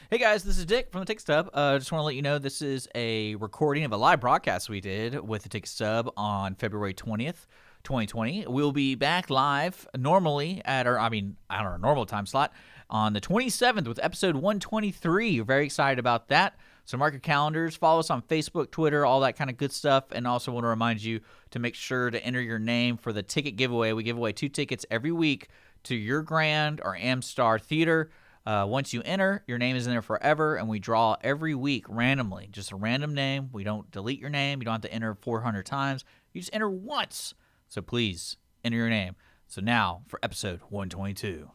Hey guys, this is Dick from the Ticket Stub. Just want to let you know this is a recording of a live broadcast we did with the Ticket Stub on February 20th, 2020. We'll be back live normally at our normal time slot on the 27th with episode 123. We're very excited about that. So mark your calendars, follow us on Facebook, Twitter, all that kind of good stuff. And also want to remind you to make sure to enter your name for the ticket giveaway. We give away 2 tickets every week to your Grand or Amstar Theater. Once you enter, your name is in there forever, and we draw every week randomly. Just a random name. We don't delete your name. You don't have to enter 400 times. You just enter once. So please, enter your name. So now, for episode 122.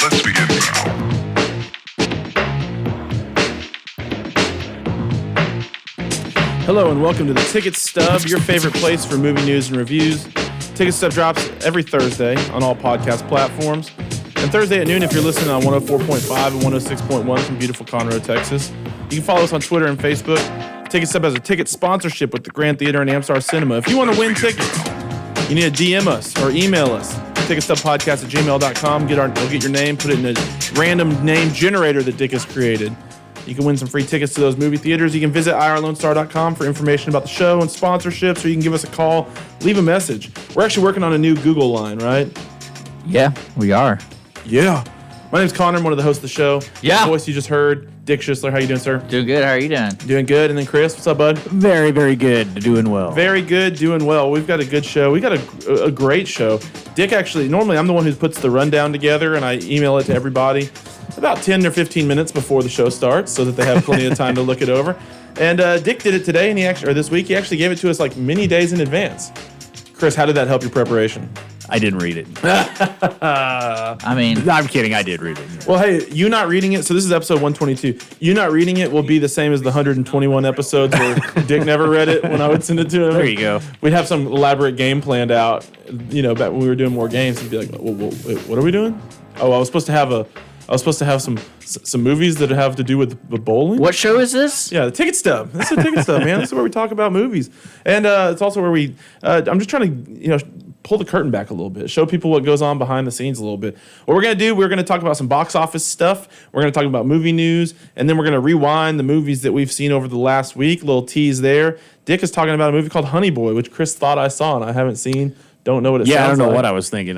Let's begin now. Hello and welcome to the Ticket Stub, your favorite place for movie news and reviews. Ticket Stub drops every Thursday on all podcast platforms. And Thursday at noon if you're listening on 104.5 and 106.1 from beautiful Conroe, Texas. You can follow us on Twitter and Facebook. Ticket Stub has a ticket sponsorship with the Grand Theater and Amstar Cinema. If you want to win tickets, you need to DM us or email us. Ticketstubpodcast@gmail.com. You'll get your name, put it in a random name generator that Dick has created. You can win some free tickets to those movie theaters. You can visit irlonestar.com for information about the show and sponsorships, or you can give us a call, leave a message. We're actually working on a new Google line, right? Yeah, we are. Yeah. My name's Connor. I'm one of the hosts of the show. Yeah. The voice you just heard, Dick Schisler. How you doing, sir? Doing good. How are you doing? Doing good. And then Chris, what's up, bud? Very, very good. Doing well. Very good, doing well. We've got a good show. We got a great show. Dick, actually, normally I'm the one who puts the rundown together, and I email it to everybody about 10 or 15 minutes before the show starts so that they have plenty of time to look it over. And Dick did it today, and this week, he actually gave it to us like many days in advance. Chris, how did that help your preparation? I didn't read it. I mean, No, I'm kidding. I did read it. Well, hey, you not reading it, so this is episode 122. You not reading it will be the same as the 121 episodes where Dick never read it when I would send it to him. There you go. We'd have some elaborate game planned out, back when we were doing more games. He'd be like, wait, what are we doing? Oh, I was supposed to have some movies that have to do with bowling. what show is this? Yeah, the Ticket Stub. This is the Ticket Stub, man. This is where we talk about movies, and it's also where we. I'm just trying to, pull the curtain back a little bit, show people what goes on behind the scenes a little bit. What we're gonna do, we're gonna talk about some box office stuff. We're gonna talk about movie news, and then we're gonna rewind the movies that we've seen over the last week. Little tease there. Dick is talking about a movie called Honey Boy, which Chris thought I saw and I haven't seen. Don't know what it sounds like. Yeah, I don't know what I was thinking.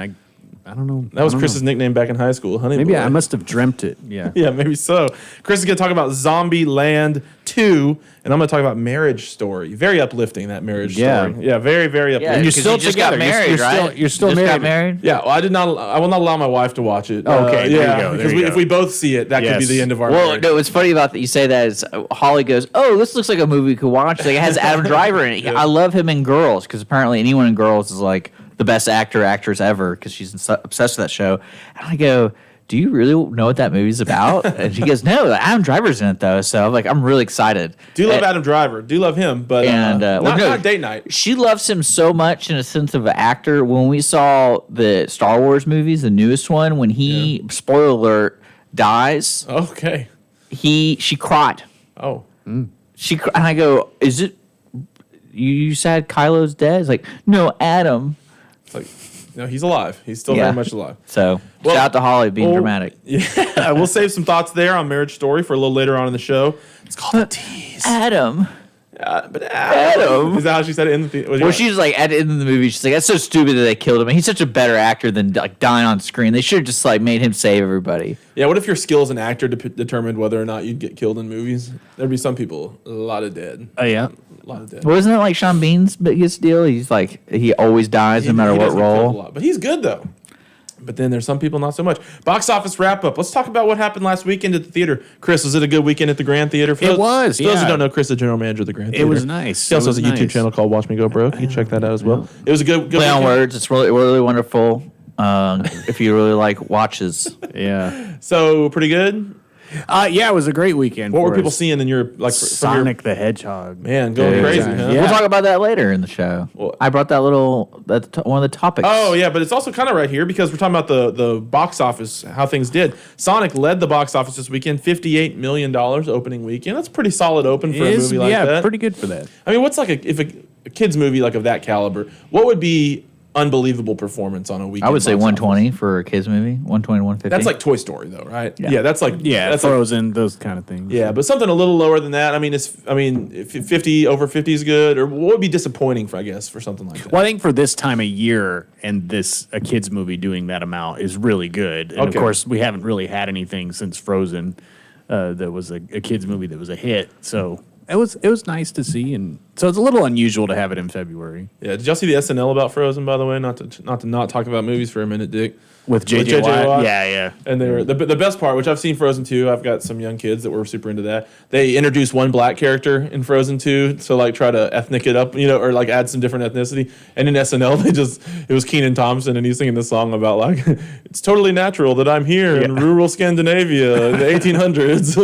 I don't know. That was Chris's nickname back in high school, Honey Boy. Maybe I must have dreamt it. Yeah. Yeah, maybe so. Chris is going to talk about Zombie Land 2, and I'm going to talk about Marriage Story. Very uplifting, that Marriage Story. Yeah, very, very uplifting. And you're 'cause still you just got together. married, You're right? You're still You just got married. married? Yeah, well, I will not allow my wife to watch it. Okay, there you go, because there you if go. we both see it, that could be Yes. the end of our Well, marriage. no, what's funny about that you say that is Holly goes, "Oh, this looks like a movie we could watch." Like, it has Adam Driver in it. Yeah. I love him in Girls because apparently anyone in Girls is like the best actress ever because she's obsessed with that show. And I go, "Do you really know what that movie's about?" And she goes, "No, Adam Driver's in it though." So I'm like, I'm really excited. Do love And- Adam Driver. Do love him, but not date night. She loves him so much in a sense of an actor. When we saw the Star Wars movies, the newest one, when he, spoiler alert, dies, Okay. she cried. Oh. And I go, "Is it you sad Kylo's dead?" It's like, "No, Adam." It's like, no, he's alive. He's still Yeah. very much alive. So Well, shout out to Holly being oh, dramatic. Yeah, we'll save some thoughts there on Marriage Story for a little later on in the show. It's called A Tease. Adam. But Adam. Is that how she said it in the theater? Well, she's like at the end of the movie, she's like, "That's so stupid that they killed him. He's such a better actor than like dying on screen. They should have just like made him save everybody." Yeah, what if your skill as an actor determined whether or not you'd get killed in movies? There'd be some people, a lot of dead. Oh, yeah. A lot of dead. Wasn't that like Sean Bean's biggest deal? He's like, he always dies no matter He what doesn't kill a role. lot, but he's good, though. But then there's some people not so much. Box office wrap-up. Let's talk about what happened last weekend at the theater. Chris, was it a good weekend at the Grand Theater? It was, For those who yeah. don't know, Chris is the general manager of the Grand Theater. It was nice. He also It has a was YouTube nice. channel called Watch Me Go Broke. You can check that out as well. It was a good Play on weekend. words. It's really, really wonderful. If you really like watches. Yeah. So, pretty good? Yeah, it was a great weekend. What for were people us. seeing in your, like, from your, Sonic the Hedgehog. man, going Yeah, crazy, exactly. huh? Yeah. We'll talk about that later in the show. Well- I brought that one of the topics. Oh, yeah, but it's also kind of right here because we're talking about the box office, how things did. Sonic led the box office this weekend, $58 million opening weekend. That's pretty solid open for a movie like that. pretty good for that. I mean, what's like if a kid's movie like of that caliber, what would be unbelievable performance on a weekend. I would say box 120 for a kids movie. 120, 150. That's like Toy Story, though, right? Yeah, that's like that's like, Frozen, those kind of things. yeah, but something a little lower than that. I mean, if 50 over 50 is good, or what would be disappointing for something like that. Well, I think for this time of year and a kids movie doing that amount is really good. And Okay. of course, we haven't really had anything since Frozen that was a kids movie that was a hit. So it was nice to see, and so it's a little unusual to have it in February Yeah, did y'all see the SNL about Frozen? By the way, not to talk about movies for a minute, Dick. with JJ Watt. Yeah. And they were the best part, which I've seen Frozen 2. I've got some young kids that were super into that. They introduced one black character in Frozen 2, so like try to ethnic it up, or like add some different ethnicity. And in SNL, it was Kenan Thompson, and he's singing this song about like it's totally natural that I'm here in rural Scandinavia in the 1800s.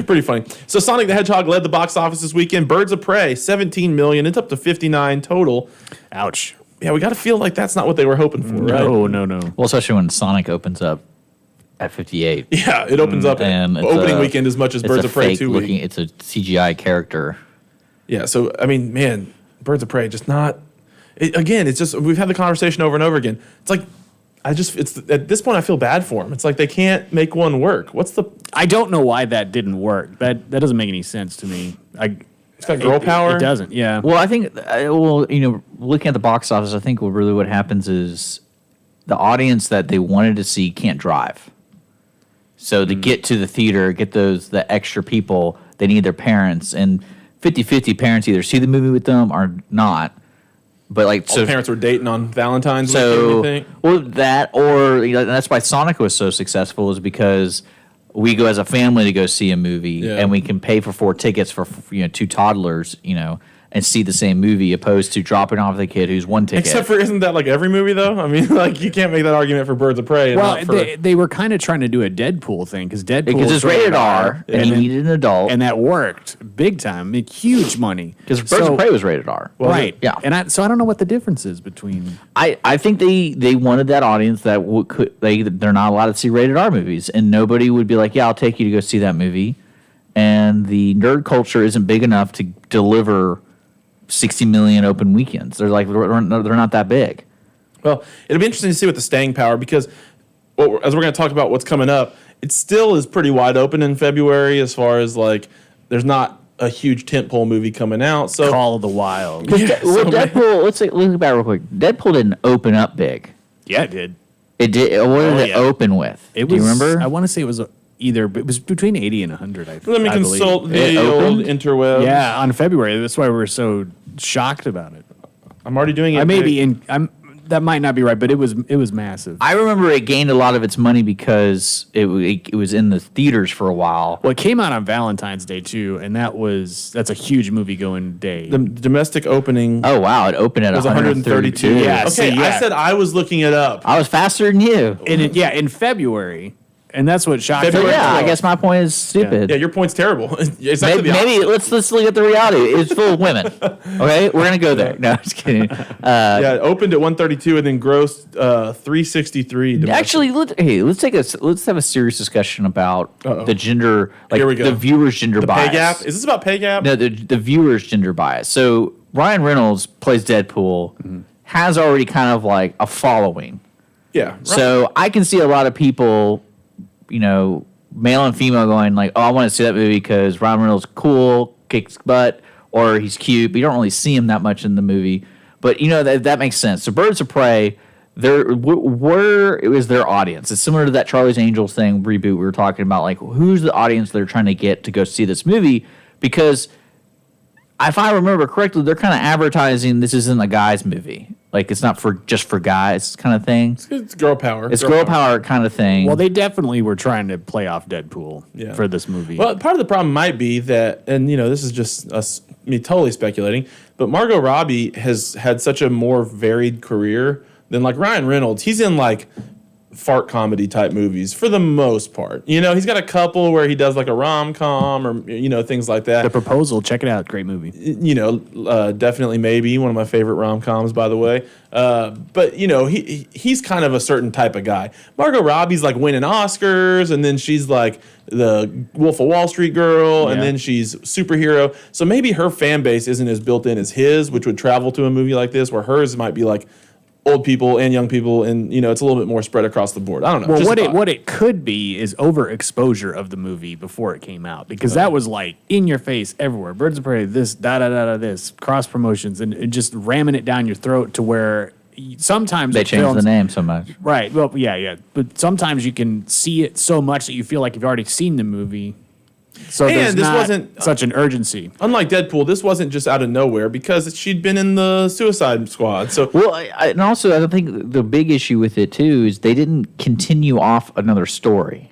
Pretty funny. So Sonic the Hedgehog led the box office this weekend. Birds of Prey, 17 million. It's up to 59 total. Ouch. Yeah, we got to feel like that's not what they were hoping for, right? No. well, especially when Sonic opens up at 58. Yeah, it opens up And it's opening a- weekend as much as It's Birds a of Prey fake 2 looking. week. It's a CGI character. Yeah, so I mean, man, Birds of Prey just not. It's just we've had the conversation over and over again. It's like it's at this point I feel bad for them. It's like they can't make one work. What's the? I don't know why that didn't work. That doesn't make any sense to me. It's got girl power. It doesn't. Yeah. Well, I think, looking at the box office, I think what happens is the audience that they wanted to see can't drive. So to get to the theater, get the extra people, they need their parents. And 50-50 parents either see the movie with them or not. But like, All the parents were dating on Valentine's weekend. so You think? well, that or that's why Sonic was so successful, is because we go as a family to go see a movie, Yeah. and we can pay for 4 tickets for 2 toddlers, and see the same movie, opposed to dropping off the kid who's 1 ticket. Except for, isn't that like every movie though? I mean, like you can't make that argument for Birds of Prey. And Well, not for, they were kind of trying to do a Deadpool thing because because it's rated R, and he needed an adult. and that worked big time. I mean, huge money. Because Birds of Prey was rated R. Right. Yeah. And so I don't know what the difference is between. I think they wanted that audience that they're not allowed to see rated R movies, and nobody would be like, yeah, I'll take you to go see that movie. And the nerd culture isn't big enough to deliver 60 million open weekends. They're not that big. Well, it'll be interesting to see what the staying power, because as we're going to talk about what's coming up, it still is pretty wide open in February as far as like there's not a huge tentpole movie coming out. So Call of the Wild. Deadpool. Let's look back real quick. Deadpool didn't open up big. Yeah, it did. It did. What did it yeah. open with? It Do was, you remember? I want to say it was it was between 80 and 100. I think. let me I consult believe. the It old opened? interwebs. Yeah, on February. That's why we're so shocked about it. I'm already doing it. I may be in. That might not be right, but it was massive. I remember it gained a lot of its money because it was in the theaters for a while. Well, it came out on Valentine's Day too, and that's a huge movie going day. The domestic opening Oh wow! It opened at was 132. 132. Yeah, Okay, see, yeah. I said I was looking it up. I was faster than you. in February, and that's what shocked So February me. yeah, I 12th. guess my point is stupid. Yeah, your point's terrible. It's actually Maybe let's look at the reality. It's full of women. Okay, we're gonna go there. No, I'm just kidding. yeah, it opened at 132 and then grossed 363. domestic. Actually, let's have a serious discussion about the gender, like Here we go. the viewer's gender the bias. pay gap. Is this about pay gap? No, the viewer's gender bias. So Ryan Reynolds plays Deadpool, has already kind of like a following. Yeah. Right. So I can see a lot of people, male and female, going like, "Oh, I want to see that movie because Ryan Reynolds is cool, kicks butt, or he's cute." But you don't really see him that much in the movie. But that makes sense. So Birds of Prey, where it was their audience. It's similar to that Charlie's Angels thing reboot we were talking about. Like, who's the audience they're trying to get to go see this movie? Because if I remember correctly, they're kind of advertising this isn't a guy's movie. Like, it's not just for guys kind of thing. It's girl power. It's girl power kind of thing. Well, they definitely were trying to play off Deadpool Yeah. for this movie. Well, part of the problem might be that, and this is just me totally speculating, but Margot Robbie has had such a more varied career than like Ryan Reynolds. He's in like fart comedy type movies for the most part. You know, he's got a couple where he does like a rom-com or, you know, things like that. The Proposal, check it out. Great movie. You know, definitely maybe one of my favorite rom-coms, by the way. But, you know, he's kind of a certain type of guy. Margot Robbie's like winning Oscars, and then she's like the Wolf of Wall Street girl, and then she's superhero. So maybe her fan base isn't as built in as his, which would travel to a movie like this, where hers might be like old people and young people, and you know it's a little bit more spread across the board. I don't know. Well, what it could be is overexposure of the movie before it came out, because that was like in your face everywhere. Birds of Prey, this this cross promotions, and just ramming it down your throat to where sometimes They changed the name so much. Right. Well, yeah, but sometimes you can see it so much that you feel like you've already seen the movie. So And there's this not wasn't- such an urgency. Unlike Deadpool, this wasn't just out of nowhere because she'd been in the Suicide Squad. So Well, and also I think the big issue with it too is they didn't continue off another story.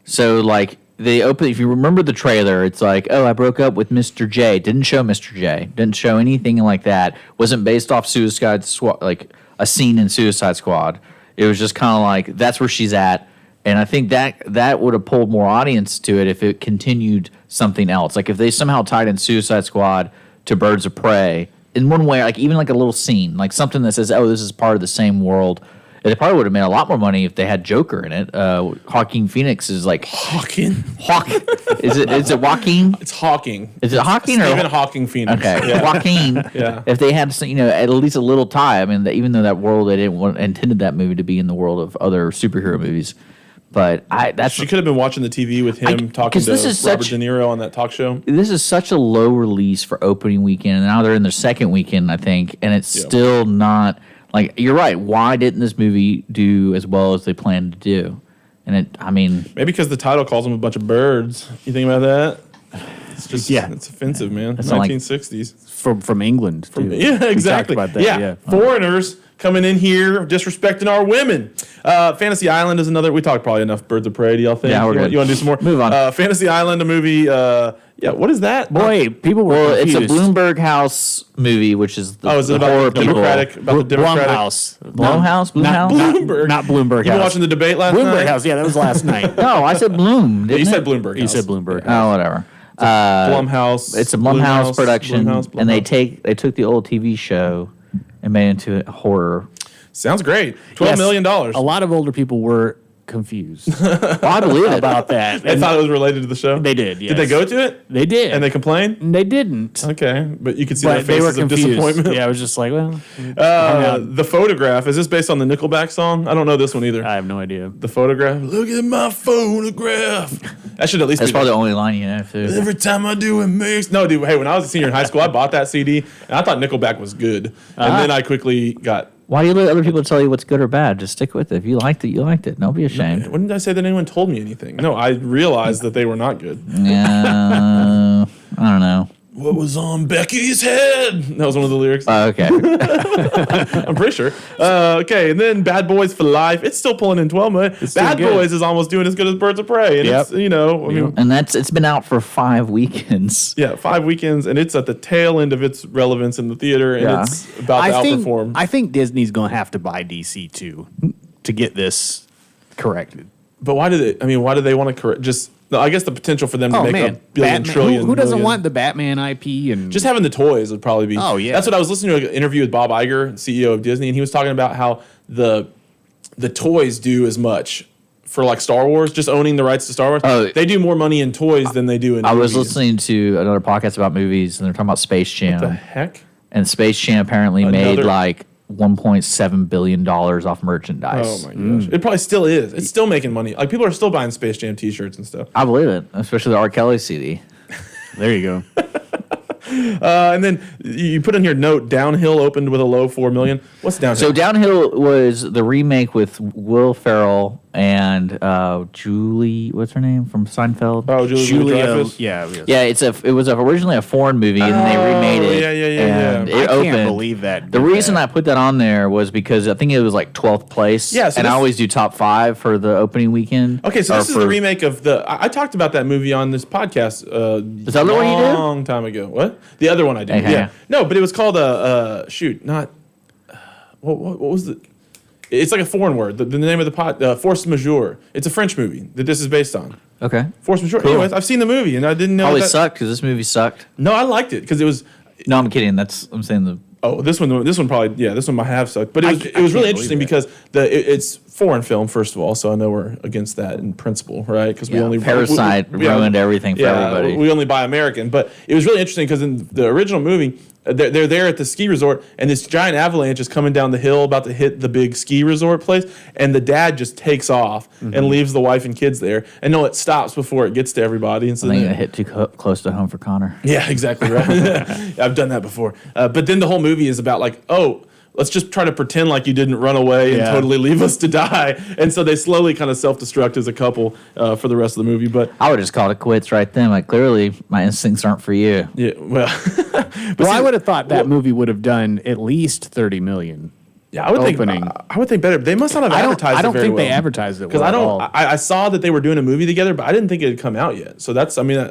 So like they open, if you remember the trailer, it's like, oh, I broke up with Mr. J. Didn't show Mr. J. Didn't show anything like that. Wasn't based off Suicide Squad, like a scene in Suicide Squad. It was just kind of like that's where she's at. And I think that would have pulled more audience to it if it continued something else. Like if they somehow tied in Suicide Squad to Birds of Prey in one way, like even like a little scene, like something that says, "Oh, this is part of the same world." And they probably would have made a lot more money if they had Joker in it. Joaquin Phoenix is like Hawking. Is it Joaquin? It's Hawking. Is it Hawking or Stephen Hawking Phoenix. Okay, Yeah. Joaquin. Yeah. If they had, at least a little tie. I mean, even though that world they didn't intended that movie to be in the world of other superhero movies, but She could have been watching the TV with him talking 'cause to this is Robert such- De Niro on that talk show. this is such a low release for opening weekend, and now they're in their second weekend, I think, and it's still not like you're right. Why didn't this movie do as well as they planned to do? And Maybe because the title calls them a bunch of birds. You think about that? It's just it's offensive, man. It's not like- 1960s. From England. Too. Yeah, exactly. We talked about that, yeah. Foreigners coming in here disrespecting our women. Fantasy Island is another. We talked probably enough Birds of Prey. Do y'all think? Yeah, we're you good. You want to do some more? Move on. Fantasy Island, a movie. What is that? Boy, people were well, it's confused. a Bloomberg House movie, which is the, Is it the horror about the people. Democratic? About the Democratic? Blumhouse. Blumhouse? Not, Bloomberg. Not Bloomberg You House. been watching the debate last Bloomberg night? House. Yeah, that was last night. No, I said Bloom. Didn't You said it? Bloomberg. You House. said Bloomberg Oh, House. whatever. Blumhouse. It's a Blumhouse production, Blumhouse. and they took the old TV show and made it into a horror. Sounds great. $12 Yes, million. A lot of older people were confused Well, I believe it. about that. They thought it was related to the show. They did, Did they yes. go to it? They did. And they complained? They didn't. Okay, but you could see their But they were faces of confused. disappointment. Yeah, I was just like, well, The Photograph. Is this based on the Nickelback song? I don't know this one either. I have no idea. The Photograph. Look at my photograph. That should at least That's be probably the only line you know. Too. every time I do it makes. No, dude. Hey, when I was a senior in high school, I bought that CD and I thought Nickelback was good, and then I quickly got. Why do you let other people tell you what's good or bad? Just stick with it. If you liked it, you liked it. Don't be ashamed. When did I say that anyone told me anything? No, I realized that they were not good. Yeah, I don't know. What was on Becky's head? That was one of the lyrics. Okay. I'm pretty sure. Okay, and then Bad Boys for Life. It's still pulling in 12 million. still Bad good. Boys is almost doing as good as Birds of Prey. And Yep. it's, I mean, And it's been out for 5 weekends. yeah, 5 weekends, and it's at the tail end of its relevance in the theater, and Yeah. it's about to outperform. I think Disney's going to have to buy DC too to get this corrected. But why do they want to correct? Just, no, I guess the potential for them to Oh make man, a billion, Batman, trillion. who doesn't million- want the Batman IP and Just having the toys would probably be. Oh, yeah. That's what I was listening to an interview with Bob Iger, CEO of Disney, and he was talking about how the toys do as much for like Star Wars, just owning the rights to Star Wars. Oh. They do more money in toys than they do in I was movies. listening to another podcast about movies, and they're talking about Space Jam. The heck? And Space Jam apparently made Another- like $1.7 billion off merchandise. Oh my gosh. It probably still is. It's still making money. Like people are still buying Space Jam t-shirts and stuff. I believe it, especially the R. Kelly CD. there you go. And then you put in here note Downhill opened with a low 4 million. What's Downhill? So Downhill was the remake with Will Ferrell and Julie, what's her name from Seinfeld? oh, Julia Dreyfus. Yeah. Yeah, it was originally a foreign movie, and then they remade it. yeah. and I It I opened. can't believe that. The did reason that. I put that on there was because I think it was like 12th place. Yeah, so and I this- always do top 5 for the opening weekend. Okay, so Or this is the for- remake of the. I talked about that movie on this podcast. Is that the one you did? Long time ago. What? The other one I did. Okay. Yeah. No, but it was called shoot, not. What was the? It's like a foreign word. The name of the Force Majeure. It's a French movie that this is based on. Okay. Force Majeure. Cool. Anyways, I've seen the movie and I didn't know Probably that. sucked because this movie sucked. No, I liked it because it was. No, I'm kidding. I'm saying the. Oh, this one probably, this one might have sucked, but it was really interesting because it's foreign film first of all, so I know we're against that in principle, right? Because we only Parasite ruined everything for everybody. We only buy American, but it was really interesting because in the original movie, they're there at the ski resort, and this giant avalanche is coming down the hill, about to hit the big ski resort place, and the dad just takes off and leaves the wife and kids there, and no, it stops before it gets to everybody. And so I think it hit too close to home for Connor. yeah, exactly right. I've done that before. But then the whole movie is about like, oh, let's just try to pretend like you didn't run away and totally leave us to die. And so they slowly kind of self-destruct as a couple for the rest of the movie. But I would have just called it quits right then. Like, clearly, my instincts aren't for you. yeah, well, Well, I would have thought that movie would have done at least $30 million. yeah, I would opening. think. I would think better. They must not have advertised it. I don't very think well. they advertised it because well I at don't. all. I saw that they were doing a movie together, but I didn't think it had come out yet. So that's. I mean,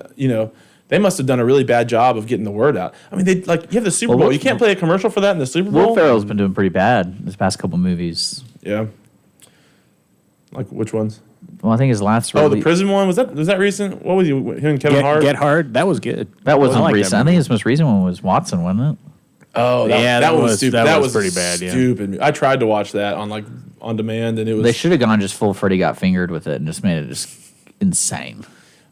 they must have done a really bad job of getting the word out. I mean, you have the Super Bowl. You can't play a commercial for that in the Super Bowl. Will Ferrell's been doing pretty bad this past couple movies. Yeah. Like which ones? Well, I think his last. Oh, the prison one was that recent? What was him and Kevin Hart? Get Hard. That was good. That wasn't I like recent. that I think movie. his most recent one was Watson, wasn't it? Oh, that was stupid. that That was was pretty bad, yeah. Stupid. I tried to watch that on demand, and it was. They should have gone just full Freddy Got Fingered with it and just made it just insane.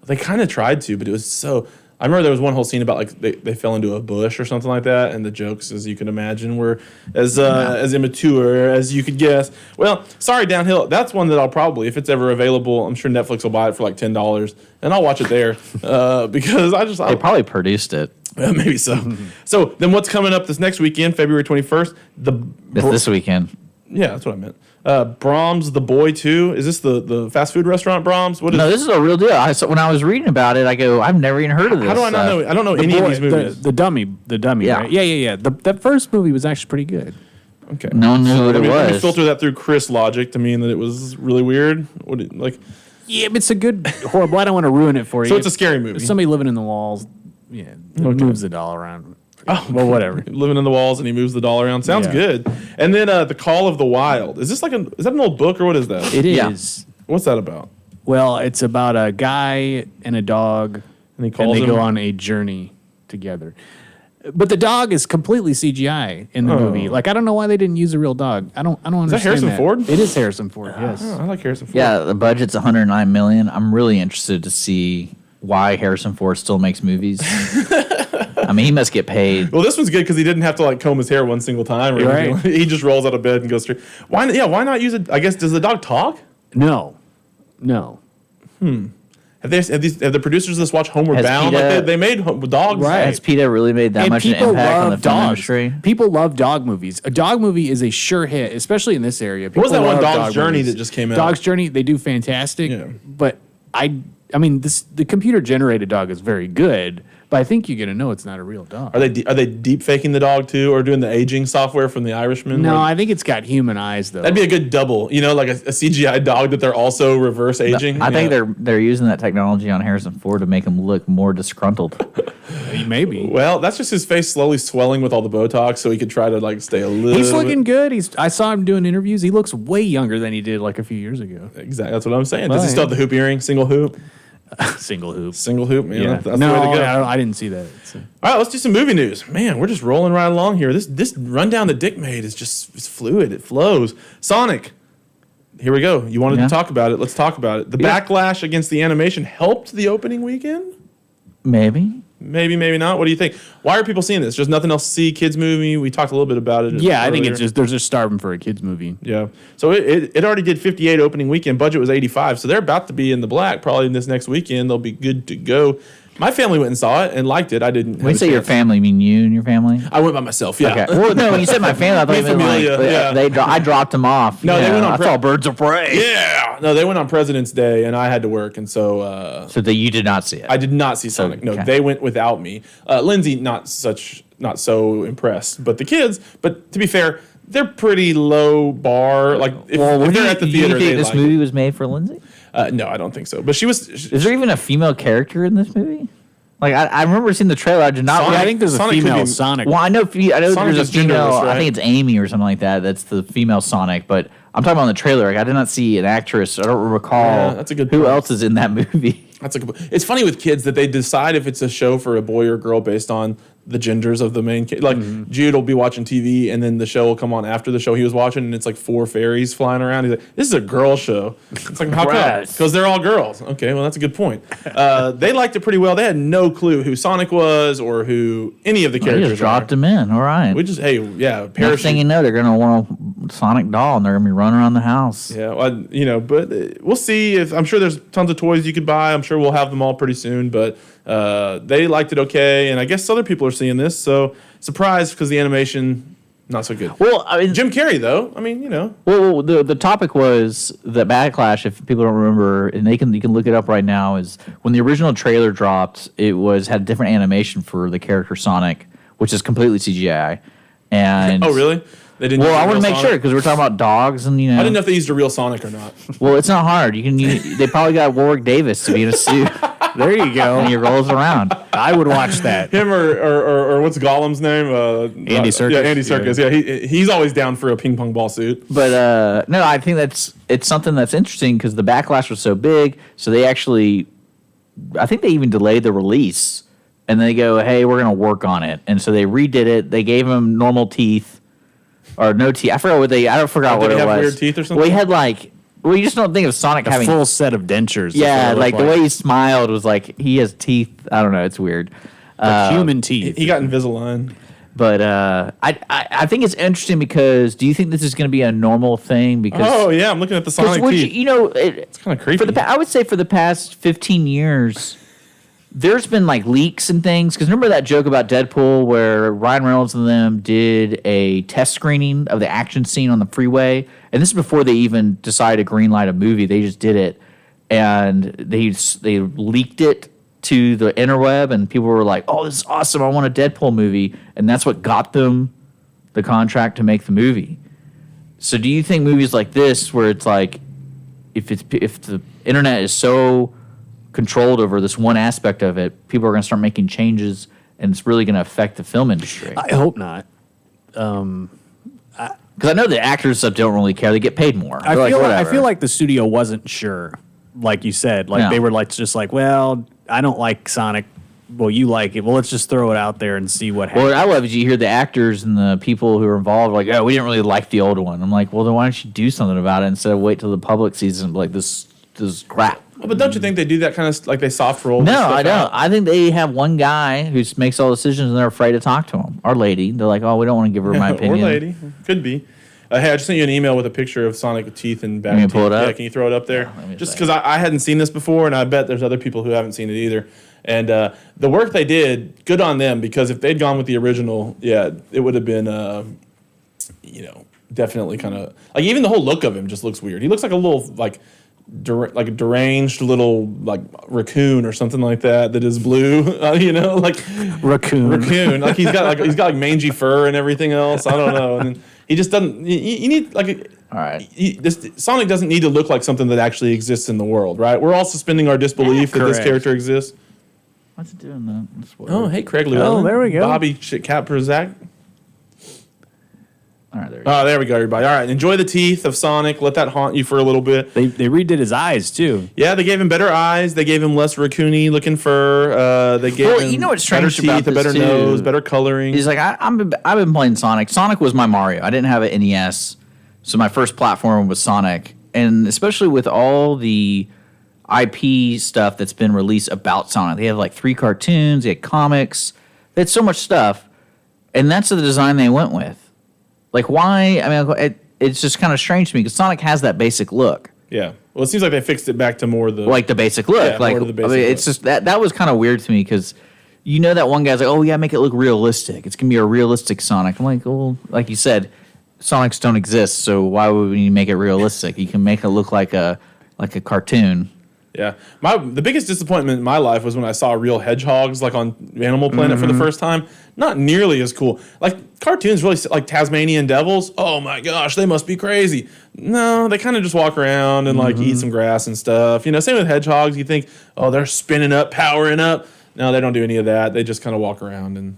They kind of tried to, but it was so. I remember there was one whole scene about like they fell into a bush or something like that, and the jokes, as you can imagine, were as immature as you could guess. Well, sorry, Downhill. That's one that I'll probably, if it's ever available, I'm sure Netflix will buy it for like $10, and I'll watch it there because They probably produced it. maybe so. So then, what's coming up this next weekend, February 21st? It's this weekend. Yeah, that's what I meant. Brahms the Boy 2. Is this the fast food restaurant Brahms? What is No, this is a real deal. When I was reading about it, I go, I've never even heard of this. How do I not know? I don't know any of these movies. The dummy. Yeah. Right? Yeah. That first movie was actually pretty good. Okay. No one knew what it Let me was. filter that through Chris logic to mean that it was really weird. Yeah, but it's a good horrible. I don't want to ruin it for you. So it's a scary movie. Somebody living in the walls. Yeah, moves the doll around. Oh, well, whatever. Living in the walls and he moves the doll around. Sounds Yeah. good. And then The Call of the Wild. Is that an old book or what is that? It Yeah. is. What's that about? Well, it's about a guy and a dog, And he calls they him. go on a journey together. But the dog is completely CGI in the movie. Like, I don't know why they didn't use a real dog. I don't understand Harrison that. Ford? It is Harrison Ford. Yes. Oh, I like Harrison Ford. Yeah, the budget's $109 million. I'm really interested to see why Harrison Ford still makes movies. I mean, he must get paid. Well, this one's good because he didn't have to like comb his hair one single time. Or anything. Right. He just rolls out of bed and goes straight. Why not use it? I guess, does the dog talk? No. Have the producers of this watch Homeward Has Bound? PETA Like they made dogs. Right. Has PETA really made that And much an people impact on the love film dogs. industry? People love dog movies. A dog movie is a sure hit, especially in this area. What was People that one, love Dog's dog Journey, movies. that just came out? Dog's Journey, they do fantastic. Yeah. But I mean, the computer generated dog is very good, but I think you're gonna know it's not a real dog. Are they deep faking the dog too, or doing the aging software from The Irishman? No, Where- I think it's got human eyes though. that'd be a good double. Like a CGI dog that they're also reverse aging. I think Yeah. they're using that technology on Harrison Ford to make him look more disgruntled. Maybe. Well, that's just his face slowly swelling with all the Botox, so he could try to like stay a little. He's looking good. I saw him doing interviews. He looks way younger than he did like a few years ago. Exactly. That's what I'm saying. Does he Right. still have the hoop earring? Single hoop. Single hoop. Single hoop. Man, Yeah. that's the No, way to go. I didn't see that. All right, let's do some movie news. Man, we're just rolling right along here. This rundown that Dick made is it's fluid. It flows. Sonic. Here we go. You wanted Yeah. to talk about it. Let's talk about it. The Yeah. backlash against the animation helped the opening weekend? Maybe. Maybe, maybe not. What do you think? Why are people seeing this? Just nothing else to see. Kids movie. We talked a little bit about it. Yeah, I think earlier. it's just they're just starving for a kids movie. Yeah. So it already did 58 opening weekend. Budget was 85. So they're about to be in the black probably in this next weekend. They'll be good to go. My family went and saw it and liked it. I didn't. When you say your family, you mean you and your family? I went by myself. Yeah. Okay. Well, no, when you said my family, I thought you meant Familia, like yeah. I dropped them off. No, they went on I saw Birds of Prey. Yeah. No, they went on President's Day and I had to work. And so So that you did not see it. I did not see Sonic. No, okay. they went without me. Lindsay, not so impressed. But the kids, but to be fair, they're pretty low bar. Like if they're at the do you theater, think they this like movie was made for Lindsay? it. No, I don't think so. But she was. Is there even a female character in this movie? Like I remember seeing the trailer. I did not. Sonic- I think there's a Sonic could female be- Sonic. Well, I know Sonic there's is a female. genderless, I right? think it's Amy or something like that. That's the female Sonic. But I'm talking about in the trailer. Like, I did not see an actress. I don't recall. Yeah, that's a good who point. else is in that movie. That's it's funny with kids that they decide if it's a show for a boy or girl based on the genders of the main kid. Like Jude will be watching TV and then the show will come on after the show he was watching and it's like 4 fairies flying around. He's like, this is a girl show. It's like, how come? Gross. Because they're all girls. Okay, well, that's a good point. They liked it pretty well. They had no clue who Sonic was or who any of the They characters just dropped are. him in. All right. We just, hey, yeah, Next thing you parachute. know, they're gonna want a Sonic doll and they're gonna be running around the house. Yeah, well, but we'll see. If I'm sure there's tons of toys you could buy. I'm sure we'll have them all pretty soon. But they liked it okay, and I guess other people are seeing this. So surprised because the animation not so good. Well, I mean, Jim Carrey though. I mean, Well, the topic was the Backlash. If people don't remember, and you can look it up right now, is when the original trailer dropped, it had different animation for the character Sonic, which is completely CGI. And oh really? They didn't. Well, use I a want to real make Sonic? sure because we're talking about dogs and I didn't know if they used a real Sonic or not. Well, it's not hard. They probably got Warwick Davis to be in a suit There you go. and he rolls around. I would watch that. Him or what's Gollum's name? Andy Serkis? Yeah, Andy Serkis. Yeah, he's always down for a ping pong ball suit. But no, I think it's something that's interesting because the Backlash was so big. So they actually, I think they even delayed the release, and they go, "Hey, we're gonna work on it." And so they redid it. They gave him normal teeth or no teeth. I forgot what they. I forgot Did what he it have was. weird teeth or something? Well, he had like. Well, you just don't think of Sonic A having full set of dentures. Yeah, like the way he smiled was like he has teeth. I don't know. It's weird. human teeth. He got Invisalign. But I think it's interesting because do you think this is going to be a normal thing? Because Oh yeah, I'm looking at the 'cause Sonic which, teeth. it's Kind of creepy. I would say for the past 15 years, there's been like leaks and things. Because remember that joke about Deadpool where Ryan Reynolds and them did a test screening of the action scene on the freeway, and this is before they even decided to greenlight a movie. They just did it, and they leaked it to the interweb, and people were like, "Oh, this is awesome! I want a Deadpool movie," and that's what got them the contract to make the movie. So, do you think movies like this, where it's like, if the internet is so controlled over this one aspect of it, people are going to start making changes, and it's really going to affect the film industry? I hope not. Because I know the actors and stuff don't really care; they get paid more. I They're feel whatever. like the studio wasn't sure, like you said. Like Yeah. they were like just like, well, I don't like Sonic. Well, you like it. Well, let's just throw it out there and see what happens. Well, what I love is you hear the actors and the people who are involved like, "Oh, we didn't really like the old one." I'm like, "Well, then why don't you do something about it instead of wait till the public sees it and be like this is crap." But don't you think they do that kind of like they soft roll? No, this stuff I don't. out? I think they have one guy who makes all the decisions and they're afraid to talk to him. Or lady. They're like, "Oh, we don't want to give her my opinion." Or lady, could be. Hey, I just sent you an email with a picture of Sonic with teeth and bad Can you teeth. pull it up? Yeah, can you throw it up there? let me Just see. because I hadn't seen this before, and I bet there's other people who haven't seen it either. And the work they did, good on them, because if they'd gone with the original, yeah, it would have been, definitely kind of like even the whole look of him just looks weird. He looks like a little like a deranged little like raccoon or something like that is blue, like Raccoon. like he's got mangy fur and everything else. I don't know, and then he just doesn't. You need like All right. Sonic doesn't need to look like something that actually exists in the world, right? We're all suspending our disbelief that this Correct. character exists. What's it doing that? Oh, hey, Craig Llewellyn. Oh, there we go. Bobby Cat Zach. All right, there you go. Oh, there we go, everybody. All right, enjoy the teeth of Sonic. Let that haunt you for a little bit. They redid his eyes too. Yeah, they gave him better eyes. They gave him less raccoony looking fur. They gave Well, him you know what's better strange about teeth, a better this, too? nose, better coloring. He's like, I've been playing Sonic. Sonic was my Mario. I didn't have an NES, so my first platform was Sonic. And especially with all the IP stuff that's been released about Sonic, they have like 3 cartoons, they had comics, they had so much stuff, and that's the design they went with. Like, why? I mean, it's just kind of strange to me because Sonic has that basic look. Yeah. Well, it seems like they fixed it back to more the Like the basic look. Yeah, like more to the basic I mean, look. it's just that was kind of weird to me because that one guy's like, "Oh, we gotta make it look realistic. It's gonna be a realistic Sonic." I'm like, "Well, like you said, Sonics don't exist, so why would we make it realistic? You can make it look like a cartoon." Yeah, the biggest disappointment in my life was when I saw real hedgehogs like on Animal Planet for the first time. Not nearly as cool. Like cartoons, really like Tasmanian devils. Oh my gosh, they must be crazy. No, they kind of just walk around and like eat some grass and stuff. Same with hedgehogs. You think, oh, they're spinning up, powering up. No, they don't do any of that. They just kind of walk around and,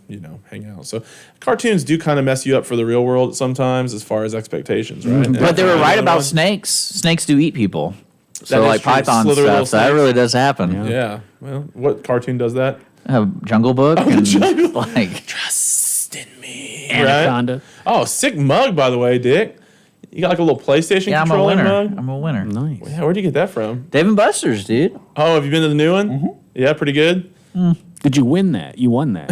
hang out. So cartoons do kind of mess you up for the real world sometimes as far as expectations, right? But they were right about snakes. Snakes do eat people. So is like true. python Slither little stuff, that snakes. really does happen. Yeah. Well, what cartoon does that? Jungle Book. And like, Trust in me. Anaconda. Right? Oh, sick mug, by the way, Dick. You got like a little PlayStation yeah, I'm a controller winner. mug? I'm a winner. Nice. Yeah, where'd you get that from? Dave & Buster's, dude. Oh, have you been to the new one? Mm-hmm. Yeah, pretty good. Did you win that? You won that.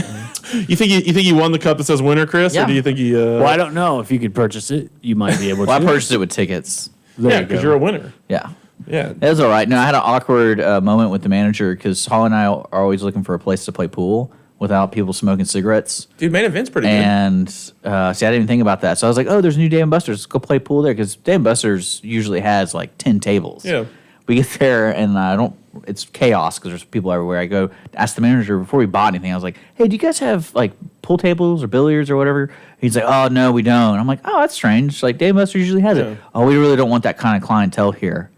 You think you won the cup that says winner, Chris? Yeah. Or do you think you... Well, I don't know. If you could purchase it, you might be able to. Well, I purchased it with tickets. There because you you're go. a winner. Yeah. Yeah. It was all right. No, I had an awkward moment with the manager because Holly and I are always looking for a place to play pool without people smoking cigarettes. Dude, main event's pretty good. And see, I didn't even think about that. So I was like, oh, there's a new Dave & Buster's. Let's go play pool there because Dave & Buster's usually has like 10 tables. Yeah. We get there and it's chaos because there's people everywhere. I go ask the manager before we bought anything. I was like, hey, do you guys have like pool tables or billiards or whatever? He's like, oh, no, we don't. I'm like, oh, that's strange. Like Dave & Buster's usually has it. Oh, we really don't want that kind of clientele here.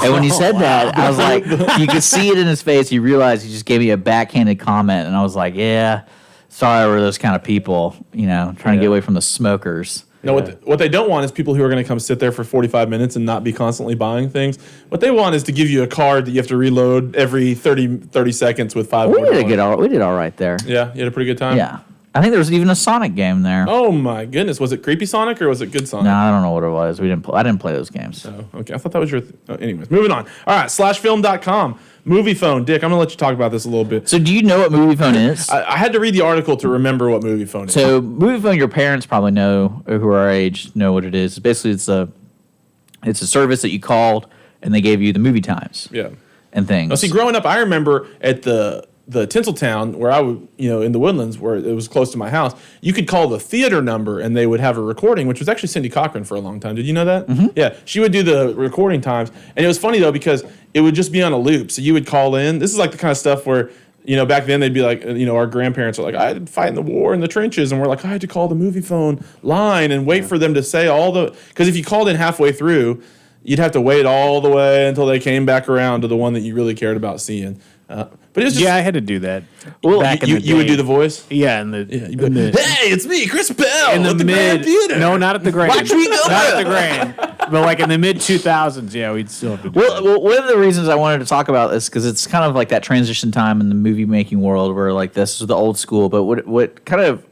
And when he said that, I was like, you could see it in his face. He realized he just gave me a backhanded comment. And I was like, yeah, sorry, we're those kind of people, trying to get away from the smokers. No, what they don't want is people who are going to come sit there for 45 minutes and not be constantly buying things. What they want is to give you a card that you have to reload every 30 seconds with $5 We more. did all right there. Yeah, you had a pretty good time? Yeah. I think there was even a Sonic game there. Oh, my goodness. Was it Creepy Sonic or was it Good Sonic? No, I don't know what it was. I didn't play those games. Oh, okay. I thought that was your... anyways, moving on. All right, slashfilm.com. Movie phone. Dick, I'm going to let you talk about this a little bit. So do you know what Movie Phone is? I had to read the article to remember what movie phone is. So Movie Phone, your parents probably know, or who are our age know what it is. Basically, it's a service that you called, and they gave you the movie times. Yeah. And things. Now, see, growing up, I remember at the Tinseltown where I would, in the Woodlands where it was close to my house, you could call the theater number and they would have a recording, which was actually Cindy Cochran for a long time. Did you know that? Mm-hmm. Yeah, she would do the recording times. And it was funny, though, because it would just be on a loop. So you would call in. This is like the kind of stuff where, back then they'd be like, our grandparents are like, I had to fight in the war in the trenches. And we're like, I had to call the movie phone line and wait for them to say because if you called in halfway through, you'd have to wait all the way until they came back around to the one that you really cared about seeing. But it was just, I had to do that. well, back in the you would day. do the voice. Yeah, You'd be like, hey, it's me, Chris Bell, in the at the Grand Theater. No, not at the Grand. Watch me go. Not at the Grand. But like in the mid 2000s, yeah, we'd still have to do that. Well, one of the reasons I wanted to talk about this because it's kind of like that transition time in the movie making world where like this is the old school. But what kind of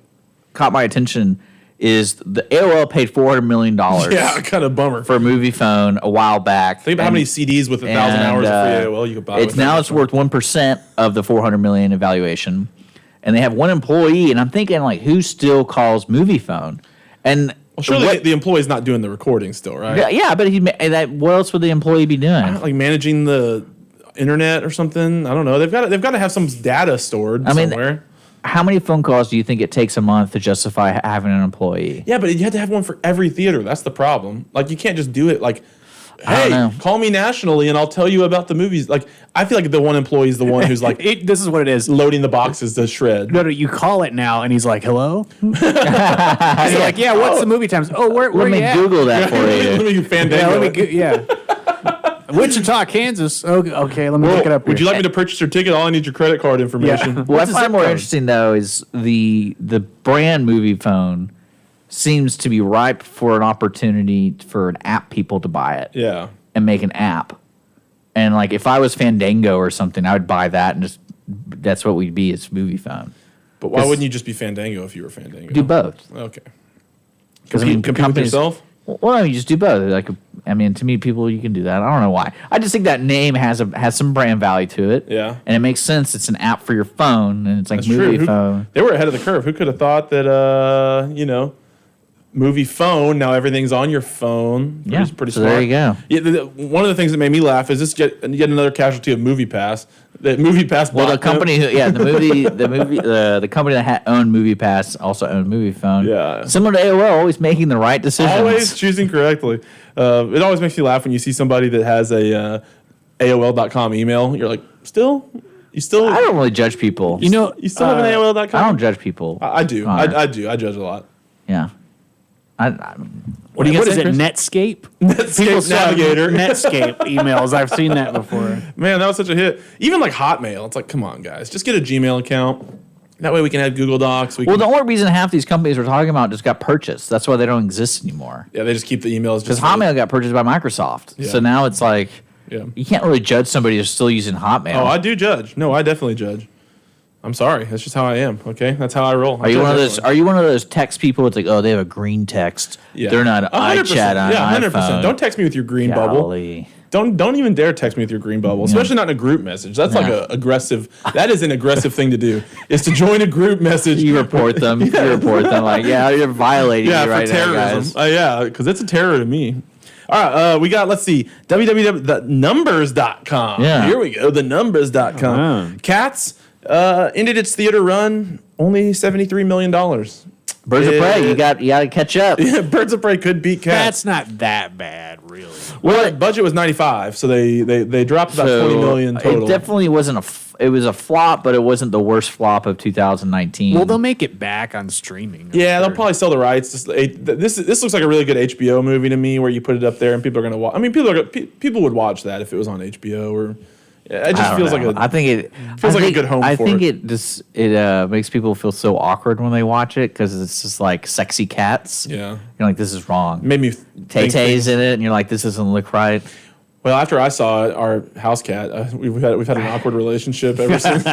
caught my attention is the AOL paid $400 million. Yeah, kind of bummer. For a movie phone a while back. Think about how many CDs with 1,000 hours of free AOL you could buy. It's worth 1% of the $400 million evaluation, and they have one employee. And I'm thinking like, who still calls movie phone? And well, surely the employee's not doing the recording still, right? Yeah, but what else would the employee be doing? Like managing the internet or something. I don't know. They've got to have some data stored somewhere. How many phone calls do you think it takes a month to justify having an employee? Yeah, but you have to have one for every theater. That's the problem. Like, you can't just do it like, I don't know. call me nationally and I'll tell you about the movies. Like, I feel like the one employee is the one who's like This is what it is. loading the boxes to shred. No, you call it now, and he's like, "Hello." And you're like, "Yeah, what's the movie times? Oh, where Let me you at? Google that for Let you. me Fandango. Yeah. Wichita, Kansas. Okay, let me look it up. Would you here. like me to purchase your ticket? All I need your credit card information. Yeah. What I What's the find zip more code? interesting though is the brand movie phone seems to be ripe for an opportunity for an app people to buy it Yeah. and make an app. And like if I was Fandango or something, I would buy that and just that's what we'd be as movie phone. But why wouldn't you just be Fandango if you were Fandango? Do both. Okay. Because Compete with companies- yourself? Well, no, you just do both. Like, to me, people, you can do that. I don't know why. I just think that name has some brand value to it. Yeah. And it makes sense. It's an app for your phone, and it's like That's movie true. phone. They were ahead of the curve. Who could have thought that, movie phone, now everything's on your phone. Pretty so smart. there you go. Yeah, one of the things that made me laugh is this yet another casualty of MoviePass. That MoviePass Well, the bought company, the company that owned MoviePass also owned Movie Phone. Yeah. Similar to AOL, always making the right decisions. always choosing correctly. It always makes me laugh when you see somebody that has a AOL.com email. You're like, you still I don't really judge people. you still have an AOL.com? I don't judge people. I do. Connor. I do. I judge a lot. Yeah. What do you What guys is say, it? Chris? Netscape? Netscape still have Navigator. Netscape emails. I've seen that before. Man, that was such a hit. Even like Hotmail, it's like, come on, guys, just get a Gmail account. That way we can have Google Docs. Well, the only reason half these companies we're talking about just got purchased. That's why they don't exist anymore. yeah, they just keep the emails. Because Hotmail got purchased by Microsoft. Yeah. So now it's like, Yeah. you can't really judge somebody who's still using Hotmail. Oh, I do judge. No, I definitely judge. I'm sorry. That's just how I am. Okay, that's how I roll. Are you one of those? Are you one of those text people? It's like, oh, they have a green text. Yeah. They're not 100%. iChat on Yeah, 100%. iPhone. Don't text me with your green bubble. Golly. Don't even dare text me with your green bubble, especially not in a group message. That's like a aggressive. That is an aggressive thing to do. Is to join a group message. You report them. You report them. Like, yeah, you're violating me for right terrorism. now, guys. Yeah, because it's a terror to me. All right, we got, let's see, www.thenumbers.com. Yeah. Here we go, thenumbers.com. Wow. Cats ended its theater run only $73 million. Birds of Prey. You got to catch up. Yeah, Birds of Prey could beat Cats. That's not that bad, really. Well, the budget was 95, so they dropped about So, 20 million total. It definitely wasn't it was a flop, but it wasn't the worst flop of 2019. Well, they'll make it back on streaming. I'm Yeah, sure. they'll probably sell the rights. This looks like a really good HBO movie to me, where you put it up there and people are going to watch. I mean, people would watch that if it was on HBO. Or it just feels like I think it feels like a good home I for think it. it just makes people feel so awkward when they watch it because it's just like sexy cats. Yeah. You're like, this is wrong. made me Tay think Tay's things. in it, and you're like, this doesn't look right. Well, after I saw it, our house cat, we've had an awkward relationship ever since.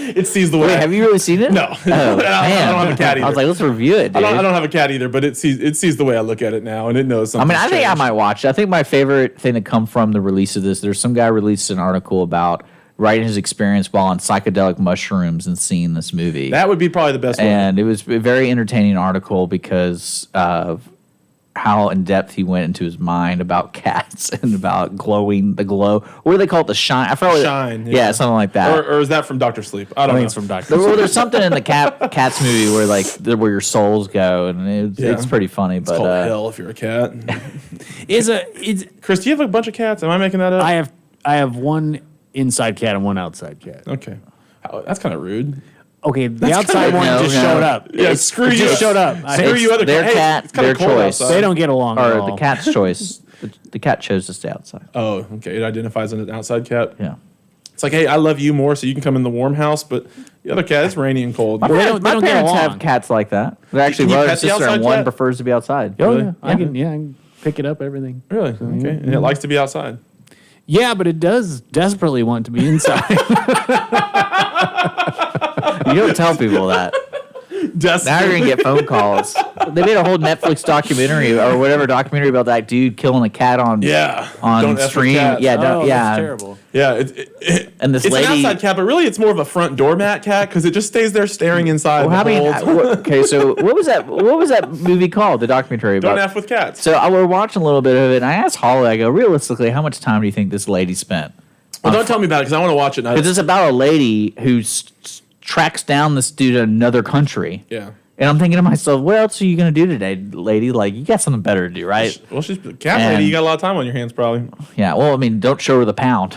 It sees the way. Wait, have you really seen it? No. Oh, I don't man. have a cat either. I was like, let's review it, dude. I don't have a cat either, but it sees the way I look at it now, and it knows I something. mean, I think I might watch it. I think my favorite thing to come from the release of this, there's some guy released an article about writing his experience while on psychedelic mushrooms and seeing this movie. That would be probably the best one. And it was a very entertaining article because of how in depth he went into his mind about cats and about the glow. What do they call it? The shine? I forgot. Shine, Yeah, yeah. something like that. Or is that from Dr. Sleep? I I don't know. think it's from Dr. Well, there's something in the cats movie where where your souls go, and it's pretty funny. It's But called hell if you're a cat. Is Chris, do you have a bunch of cats? Am I making that up? I have one inside cat and one outside cat. Okay. That's kind of rude. Okay, the outside one No, just no. showed up. Yeah, screw you. Just showed up. Screw you, other their cat. cat, it's kinda their cold choice. outside. They don't get along at or all. the cat's choice. The cat chose to stay outside. Oh, okay. It identifies as an outside cat. Yeah. It's like, hey, I love you more, so you can come in the warm house, but the other cat, it's rainy and cold. They don't My get parents along. have cats like that. They're actually Can you brother pet and the sister, and outside one cat? prefers to be outside. Oh, Really? yeah. I can pick it up, everything. Really? Okay. And it likes to be outside. Yeah, but it does desperately want to be inside. You don't tell people that. Now you're gonna get phone calls. They made a whole Netflix documentary or whatever documentary about that dude killing a cat on Yeah. on Don't F with stream. cats. Yeah, don't, Oh, yeah. that's terrible. Yeah. And this it's lady. an outside cat, but really it's more of a front doormat cat because it just stays there staring inside Well, the whole time. okay, so what was that? What was that movie called? The documentary about? Don't F with cats. So I were watching a little bit of it, and I asked Holly. I go, realistically, how much time do you think this lady spent? Well, don't tell me about it because I want to watch it. Because it's about a lady who tracks down this dude in another country. Yeah. And I'm thinking to myself, what else are you going to do today, lady? Like, you got something better to do, right? Well, she's a cat lady. And- You got a lot of time on your hands, probably. Yeah, well, I mean, don't show her the pound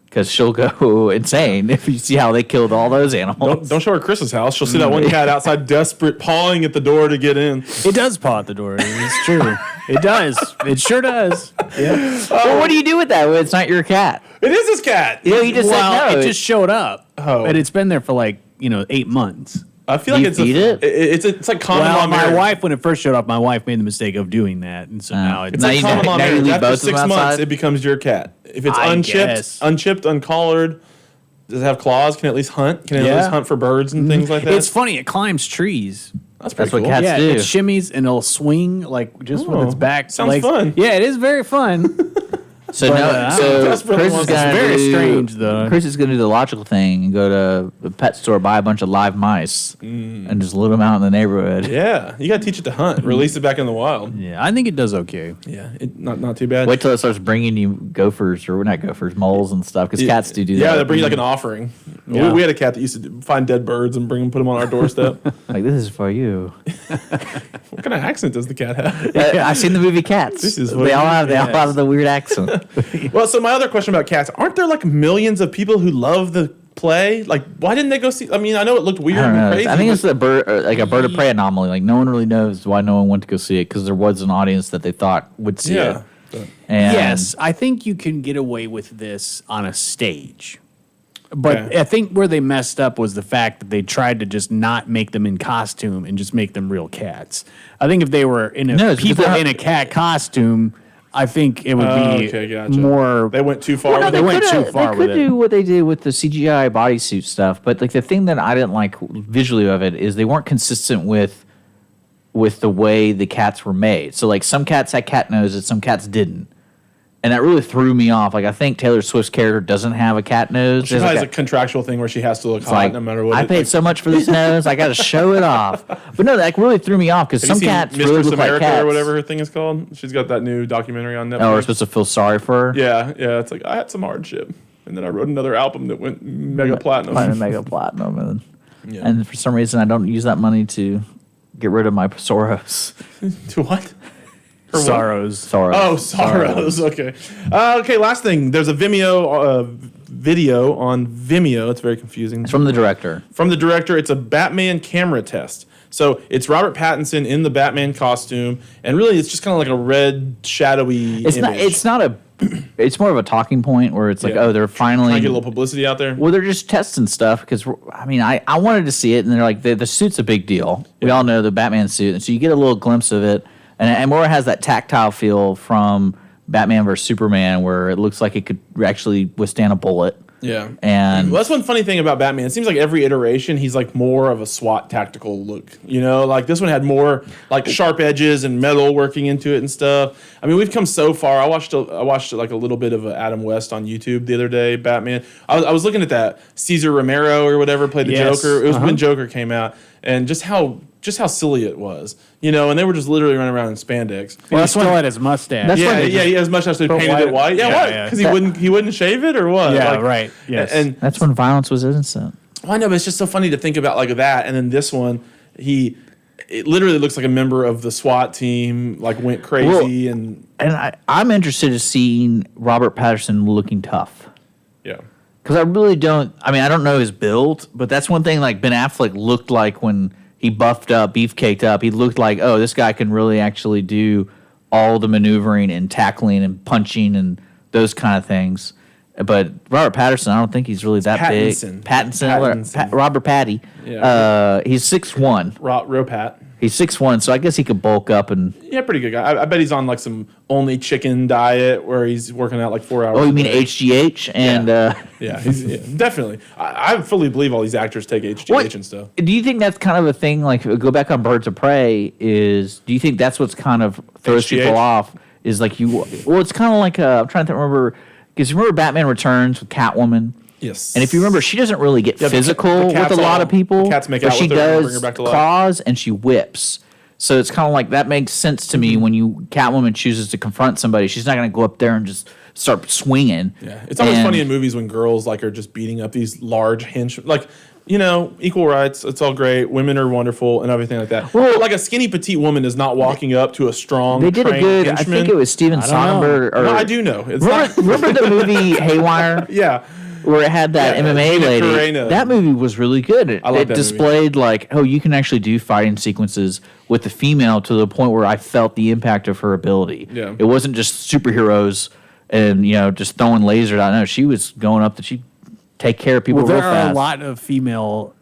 because she'll go insane if you see how they killed all those animals. Don't show her Chris's house. She'll see that one cat outside, desperate, pawing at the door to get in. It does paw at the door. It's true. It does. It sure does. Yeah. Well, what do you do with that when it's not your cat? It is his cat. You know, you just Well, said no. it just showed up. Oh. But it's been there for 8 months. I feel Do like you it's feed it? It's like common law Well, my marriage. wife, when it first showed up, my wife made the mistake of doing that, and so now it's It's Now like you- common law now you marriage. leave After both of 6 them months, outside? it becomes your cat. If it's I unchipped, guess. uncollared, does it have claws? Can it at least hunt? Can it at Yeah. least hunt for birds and things like that? It's funny. It climbs trees. That's pretty what cool. cats Yeah, do. it shimmies and it'll swing just with Oh, its back. sounds legs. fun. Yeah, it is very fun. So But, no, so desperately Chris is wants- gonna It's very do, strange, though. Chris is gonna do the logical thing and go to the pet store, buy a bunch of live mice, and just let them out in the neighborhood. Yeah, you got to teach it to hunt. Release it back in the wild. Yeah, I think it does okay. Yeah, not too bad. Wait till it starts bringing you gophers or not gophers, moles and stuff, because cats do that. Yeah, they bring you like an offering. Yeah. We had a cat that used to find dead birds and bring them, put them on our doorstep. Like, this is for you. What kind of accent does the cat have? I've seen the movie Cats. This is what They all you- have the weird accent. Well, so my other question about cats: aren't there like millions of people who love the play? Like, why didn't they go see? I mean, I know it looked weird I don't and know. crazy. I think it's but- a bird of prey anomaly. Like, no one really knows why no one went to go see it because there was an audience that they thought would see it. And Yes, I think you can get away with this on a stage. But Okay. I think where they messed up was the fact that they tried to just not make them in costume and just make them real cats. I think if they were in No, it's because people they're- in a cat costume, I think it would be okay, gotcha. more. They went too far. Well, no, with they it. went coulda- too far They with could it. do what they did with the CGI bodysuit stuff, but like the thing that I didn't like visually of it is they weren't consistent with the way the cats were made. So like some cats had cat noses, some cats didn't. And that really threw me off. Like I think Taylor Swift's character doesn't have a cat nose. She There's probably like has a contractual thing where she has to look it's hot like, no matter what. I it- paid like, so much for this nose, I got to show it off. But no, that really threw me off because Have some you seen cats Mistress really look like America cats. or whatever her thing is called? She's got that new documentary on Netflix. Oh, we're supposed to feel sorry for her. Yeah. It's like I had some hardship, and then I wrote another album that went mega platinum. Mega platinum, and Yeah. and for some reason I don't use that money to get rid of my sorrows. To what? Her what? Sorrows. Sorrows. Oh, sorrows. Okay. Okay. Last thing. There's a Vimeo video on Vimeo. It's very confusing. It's from the director. From the director. It's a Batman camera test. So it's Robert Pattinson in the Batman costume, and really it's just kind of like a red shadowy. It's image. not. It's not a. It's more of a talking point where it's like, Yeah. oh, they're finally. Trying to get a little publicity out there. Well, they're just testing stuff because I mean, I wanted to see it, and they're like, the suit's a big deal. We all know the Batman suit, and so you get a little glimpse of it, and more has that tactile feel from Batman vs Superman, where it looks like it could actually withstand a bullet. Yeah. And Well, that's one funny thing about Batman. It seems like every iteration he's like more of a SWAT tactical look. You know, like this one had more like sharp edges and metal working into it and stuff. I mean, we've come so far. I watched like a little bit of Adam West on YouTube the other day. Batman. I was looking at that Cesar Romero or whatever played the Yes. Joker. It was when Joker came out, and just how silly it was. You know, and they were just literally running around in spandex. Well, he still had his mustache. That's Yeah, why they yeah, he has much as they painted white- it white. Yeah, yeah, what? yeah. Because he wouldn't shave it or what? Yeah, Like, right. Yes. And that's when violence was innocent. well, I know, but it's just so funny to think about like that. And then this one, it literally looks like a member of the SWAT team, like went crazy and And I'm interested in seeing Robert Pattinson looking tough. yeah. Because I really don't. I mean, I don't know his build, but that's one thing. Like Ben Affleck looked like when he buffed up, beefcaked up. He looked like, oh, this guy can really actually do all the maneuvering and tackling and punching and those kind of things. But Robert Pattinson, I don't think he's really that Pattinson. big. Pattinson. Pattinson. Robert Patty. Yeah. He's 6'1". Ropat. He's 6'1", so I guess he could bulk up and. Yeah, pretty good guy. I bet he's on like some only chicken diet where he's working out like 4 hours. Oh, you a mean day. HGH and. Yeah, definitely. I fully believe all these actors take HGH What- and stuff. Do you think that's kind of a thing? Like, go back on Birds of Prey. Do you think that's what's kind of throws HGH? people off? Is like you. Well, it's kind of like I'm trying to remember because you remember Batman Returns with Catwoman, Yes. and if you remember, she doesn't really get Yeah, the physical with cats a lot all- of people. the cats make but out she with her and does bring her back to life. claws and she whips. So it's kind of like that makes sense to me when Catwoman chooses to confront somebody. She's not going to go up there and just start swinging. Yeah, it's always And- funny in movies when girls like are just beating up these large like equal rights. It's all great. Women are wonderful and everything like that. Well- But like a skinny petite woman is not walking up to a strong. They did a trained good. henchman. I think it was Steven don't know. Sonnenberg. Or, No, I do know. It's Remember, not. remember the movie Haywire? Yeah, Where it had that Yeah, MMA Gina lady. Carano. That movie was really good. It, I like it that displayed like, oh, you can actually do fighting sequences with the female to the point where I felt the impact of her ability. Yeah. It wasn't just superheroes and just throwing lasers out. No, she was going up that she'd take care of people Well, real there are fast. a lot of female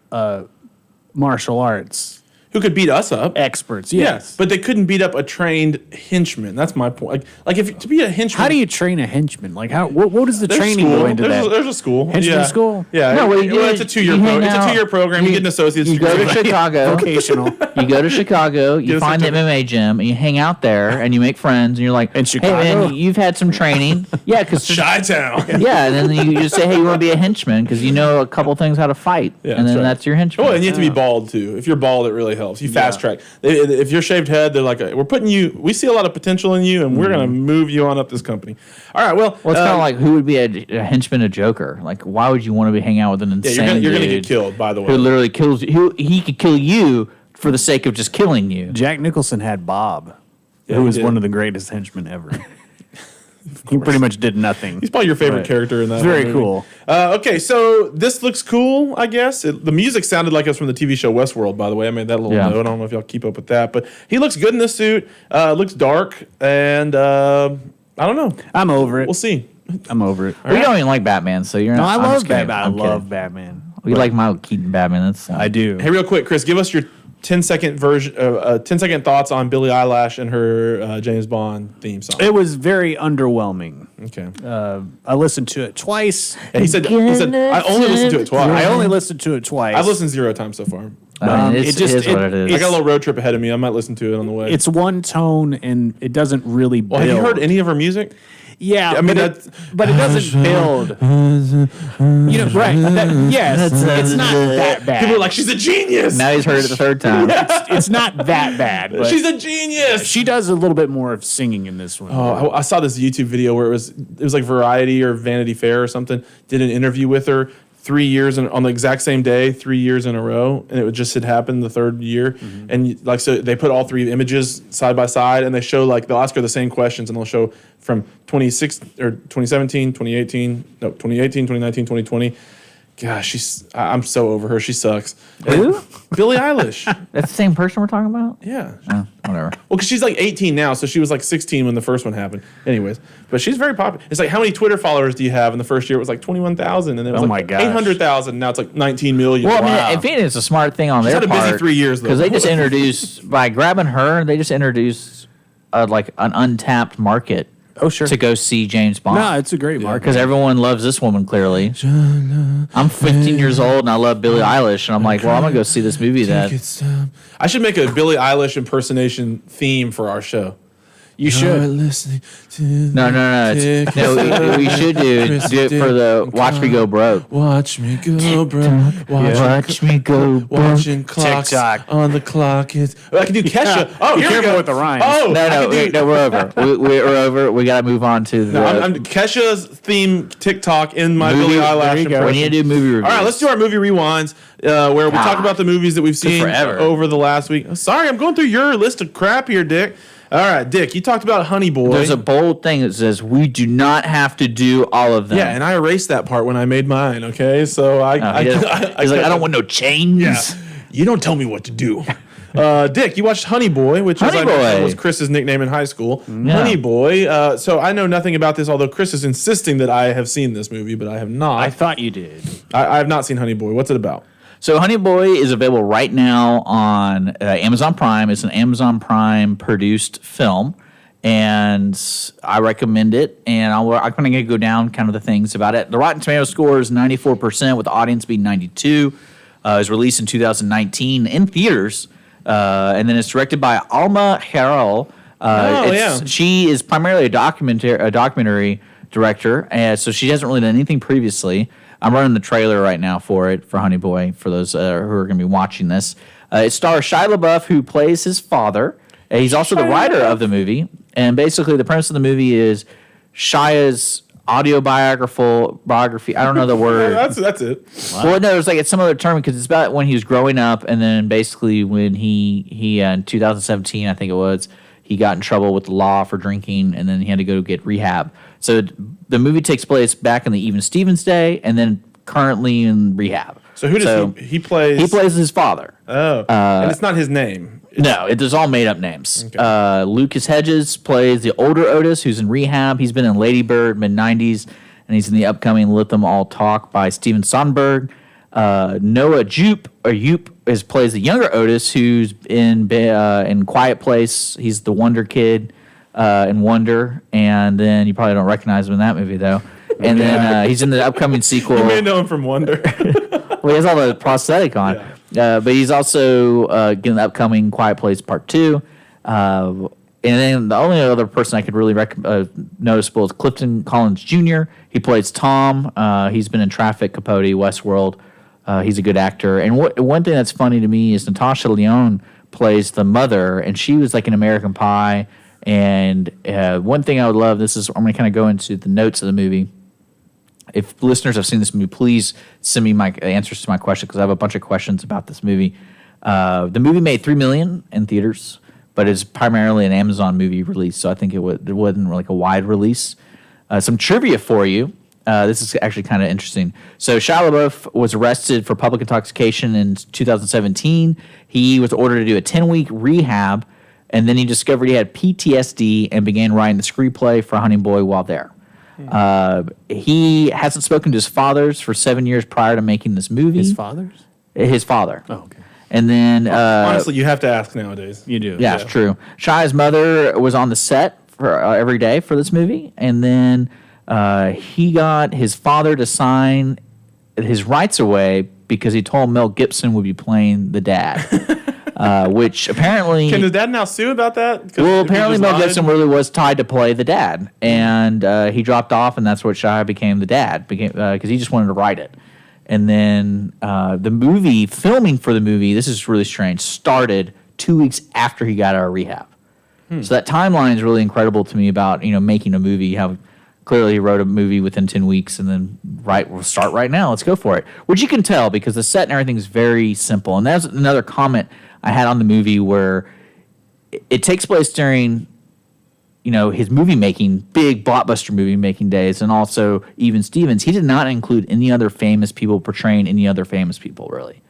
martial arts who could beat us up? experts. Yes, Yes. but they couldn't beat up a trained henchman. That's my point. Like if to be a henchman, How do you train a henchman? Like how? What does the there's training school. go into there's that? there's a school. Henchman yeah. school? Yeah, No, what you do it's a is 2 year you hang It's a out- 2 year program. You get an associate's You go degree. to Chicago. Vocational. You go to Chicago, you Get a find the certificate. MMA gym, and you hang out there, and you make friends, and you're like, In hey, Chicago? man, you've had some training. Yeah, because Chi-town. yeah, and then you just say, hey, you want to be a henchman because you know a couple things how to fight, Yeah, and then right. that's your henchman. Oh, and you have to be bald too. If you're bald, it really helps. You fast track. If you're shaved head, they're like, we see a lot of potential in you, and we're gonna move you on up this company. All right, well, Well, it's kind of like who would be a henchman to Joker? Like, why would you want to be hang out with an yeah, insane you're gonna dude get killed. By the way, who literally kills you? He could kill you for the sake of just killing you. Jack Nicholson had Bob, Yeah, who he was did. one of the greatest henchmen ever. He pretty much did nothing. He's probably your favorite Right. character in that. It's very movie. cool. Okay, so this looks cool, I guess. The music sounded like it was from the TV show Westworld, by the way. I made that little Yeah. note. I don't know if y'all keep up with that, but he looks good in this suit. Looks dark, and I don't know. I'm over it. We'll see. I'm over it. We don't even like Batman, so you're No, not. I I'm love just kidding. Batman. I I'm love kidding. Batman. We like Michael Keaton Batman. That's I do. Hey, real quick, Chris, give us your 10-second version, 10-second thoughts on Billie Eilish and her James Bond theme song. It was very underwhelming. Okay. I listened to it twice. And he said, I only listened to it twice. I only listened to it twice. I've listened 0 times so far. I mean, it it's, just- it is what it- it is. I got a little road trip ahead of me. I might listen to it on the way. It's one tone and it doesn't really build. Well, have you heard any of her music? Yeah, I mean, but it doesn't build. You know, right? Yes, it's not that bad. People are like, she's a genius. Now he's heard it the third time. It's not that bad. But She's a genius. she does a little bit more of singing in this one. Oh, I saw this YouTube video where it was like Variety or Vanity Fair or something did an interview with her 3 years on the exact same day, 3 years in a row, and it just had happened the third year. And like so, they put all 3 images side by side, and they show like they'll ask her the same questions, and they'll show from 2017, 2018, 2019, 2020. Gosh, I'm so over her. She sucks. Who? Billie Eilish. That's the same person we're talking about? Yeah. Oh, whatever. Well, because she's like 18 now, so she was like 16 when the first one happened. Anyways, but she's very popular. It's like, how many Twitter followers do you have? In the first year, it was like 21,000, and then it was Oh like my gosh. 800,000. Now it's like 19 million. Well, Wow. I mean, if anything, it's a smart thing on their had a part. busy 3 years, though. Because they just introduced, by grabbing her, they just introduced like an untapped market Oh, sure. to go see James Bond. No, it's a great market. Because everyone loves this woman, clearly. I'm 15 years old, and I love Billie Eilish, and I'm like, well, I'm going to go see this movie that... I should make a Billie Eilish impersonation theme for our show. You should. Listening to No. We should do it for the Watch Me Go Broke. Watch me go, bro. Watch me go broke. Watching clocks TikTok. on the clock. I can do Kesha. Oh, Be here we careful go. with the rhymes. Oh, No, we're over. We're over. We got to move on to the... No, I'm Kesha's theme TikTok in my Movie- Billie there Eilish you go. impression. we need to do movie reviews. All right, let's do our movie rewinds, where we talk about the movies that we've seen forever. over the last week. Sorry, I'm going through your list of crap here, Dick. All right, Dick, you talked about Honey Boy. There's a bold thing that says we do not have to do all of them. yeah, and I erased that part when I made mine. Okay, so He's like, I don't want no chains. Yeah, you don't tell me what to do. Dick, you watched Honey Boy, which Honey Boy. was Chris's nickname in high school. Yeah. Honey Boy. So I know nothing about this, although Chris is insisting that I have seen this movie, but I have not. I thought you did. I have not seen Honey Boy. What's it about? So Honey Boy is available right now on Amazon Prime. It's an Amazon Prime produced film, and I recommend it. And I'm going to go down kind of the things about it. The Rotten Tomatoes score is 94%, with the audience being 92%. It was released in 2019 in theaters, and then it's directed by Alma Harrell. She is primarily a documentary director, and so she hasn't really done anything previously. I'm running the trailer right now for it, for Honey Boy, for those who are going to be watching this. It stars Shia LaBeouf, who plays his father. He's also the writer of the movie. And basically, the premise of the movie is Shia's biography. I don't know the word. That's it. Well, no, it's some other term, because it's about when he was growing up, and then basically when he in 2017, I think it was, he got in trouble with the law for drinking, and then he had to go get rehab. So the movie takes place back in the Even Stevens day, and then currently in rehab. So who does he plays? He plays his father. Oh, and it's not his name. No, it's all made up names. Okay. Lucas Hedges plays the older Otis, who's in rehab. He's been in Lady Bird, mid-90s, and he's in the upcoming Let Them All Talk by Steven Soderbergh. Noah Jupe plays the younger Otis, who's in Quiet Place. He's the Wonder Kid in Wonder, and then you probably don't recognize him in that movie, though. And then he's in the upcoming sequel. You may know him from Wonder. Well, he has all the prosthetic on. But he's also getting the upcoming Quiet Place Part 2. And then the only other person I could really noticeable is Clifton Collins Jr. He plays Tom. He's been in Traffic, Capote, Westworld. He's a good actor. And one thing that's funny to me is Natasha Lyonne plays the mother, and she was like an American Pie. And one thing I would love, I'm going to kind of go into the notes of the movie. If listeners have seen this movie, please send me my answers to my question, because I have a bunch of questions about this movie. The movie made $3 million in theaters, but it's primarily an Amazon movie release, so I think it wasn't like a wide release. Some trivia for you. This is actually kind of interesting. So Shia LaBeouf was arrested for public intoxication in 2017. He was ordered to do a 10-week rehab, and then he discovered he had PTSD and began writing the screenplay for Honey Boy while there. He hasn't spoken to his fathers for 7 years prior to making this movie. His fathers? His father. Oh, okay. And then... Honestly, you have to ask nowadays. You do. Yeah, it's true. Shia's mother was on the set for every day for this movie, and then he got his father to sign his rights away because he told Mel Gibson would be playing the dad, which apparently... Can his dad now sue about that? Well, apparently Mel Gibson really was tied to play the dad, and he dropped off, and that's what Shia became the dad, because he just wanted to write it. And then the movie, filming for the movie, this is really strange, started 2 weeks after he got out of rehab. So that timeline is really incredible to me about, making a movie, how clearly he wrote a movie within 10 weeks and then we'll start right now, let's go for it. Which you can tell because the set and everything is very simple. And that's another comment I had on the movie where it takes place during, his movie making, big blockbuster movie making days, and also Even Stevens. He did not include any other famous people portraying any other famous people, really.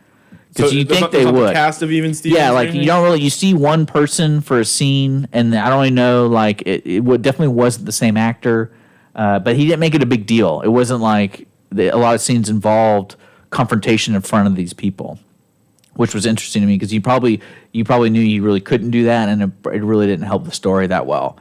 Because you think they would. The cast of Even Stevens. Yeah, like you don't really. You see one person for a scene, and I don't really know. Like it definitely wasn't the same actor, but he didn't make it a big deal. It wasn't like a lot of scenes involved confrontation in front of these people, which was interesting to me because you probably knew you really couldn't do that, and it really didn't help the story that well.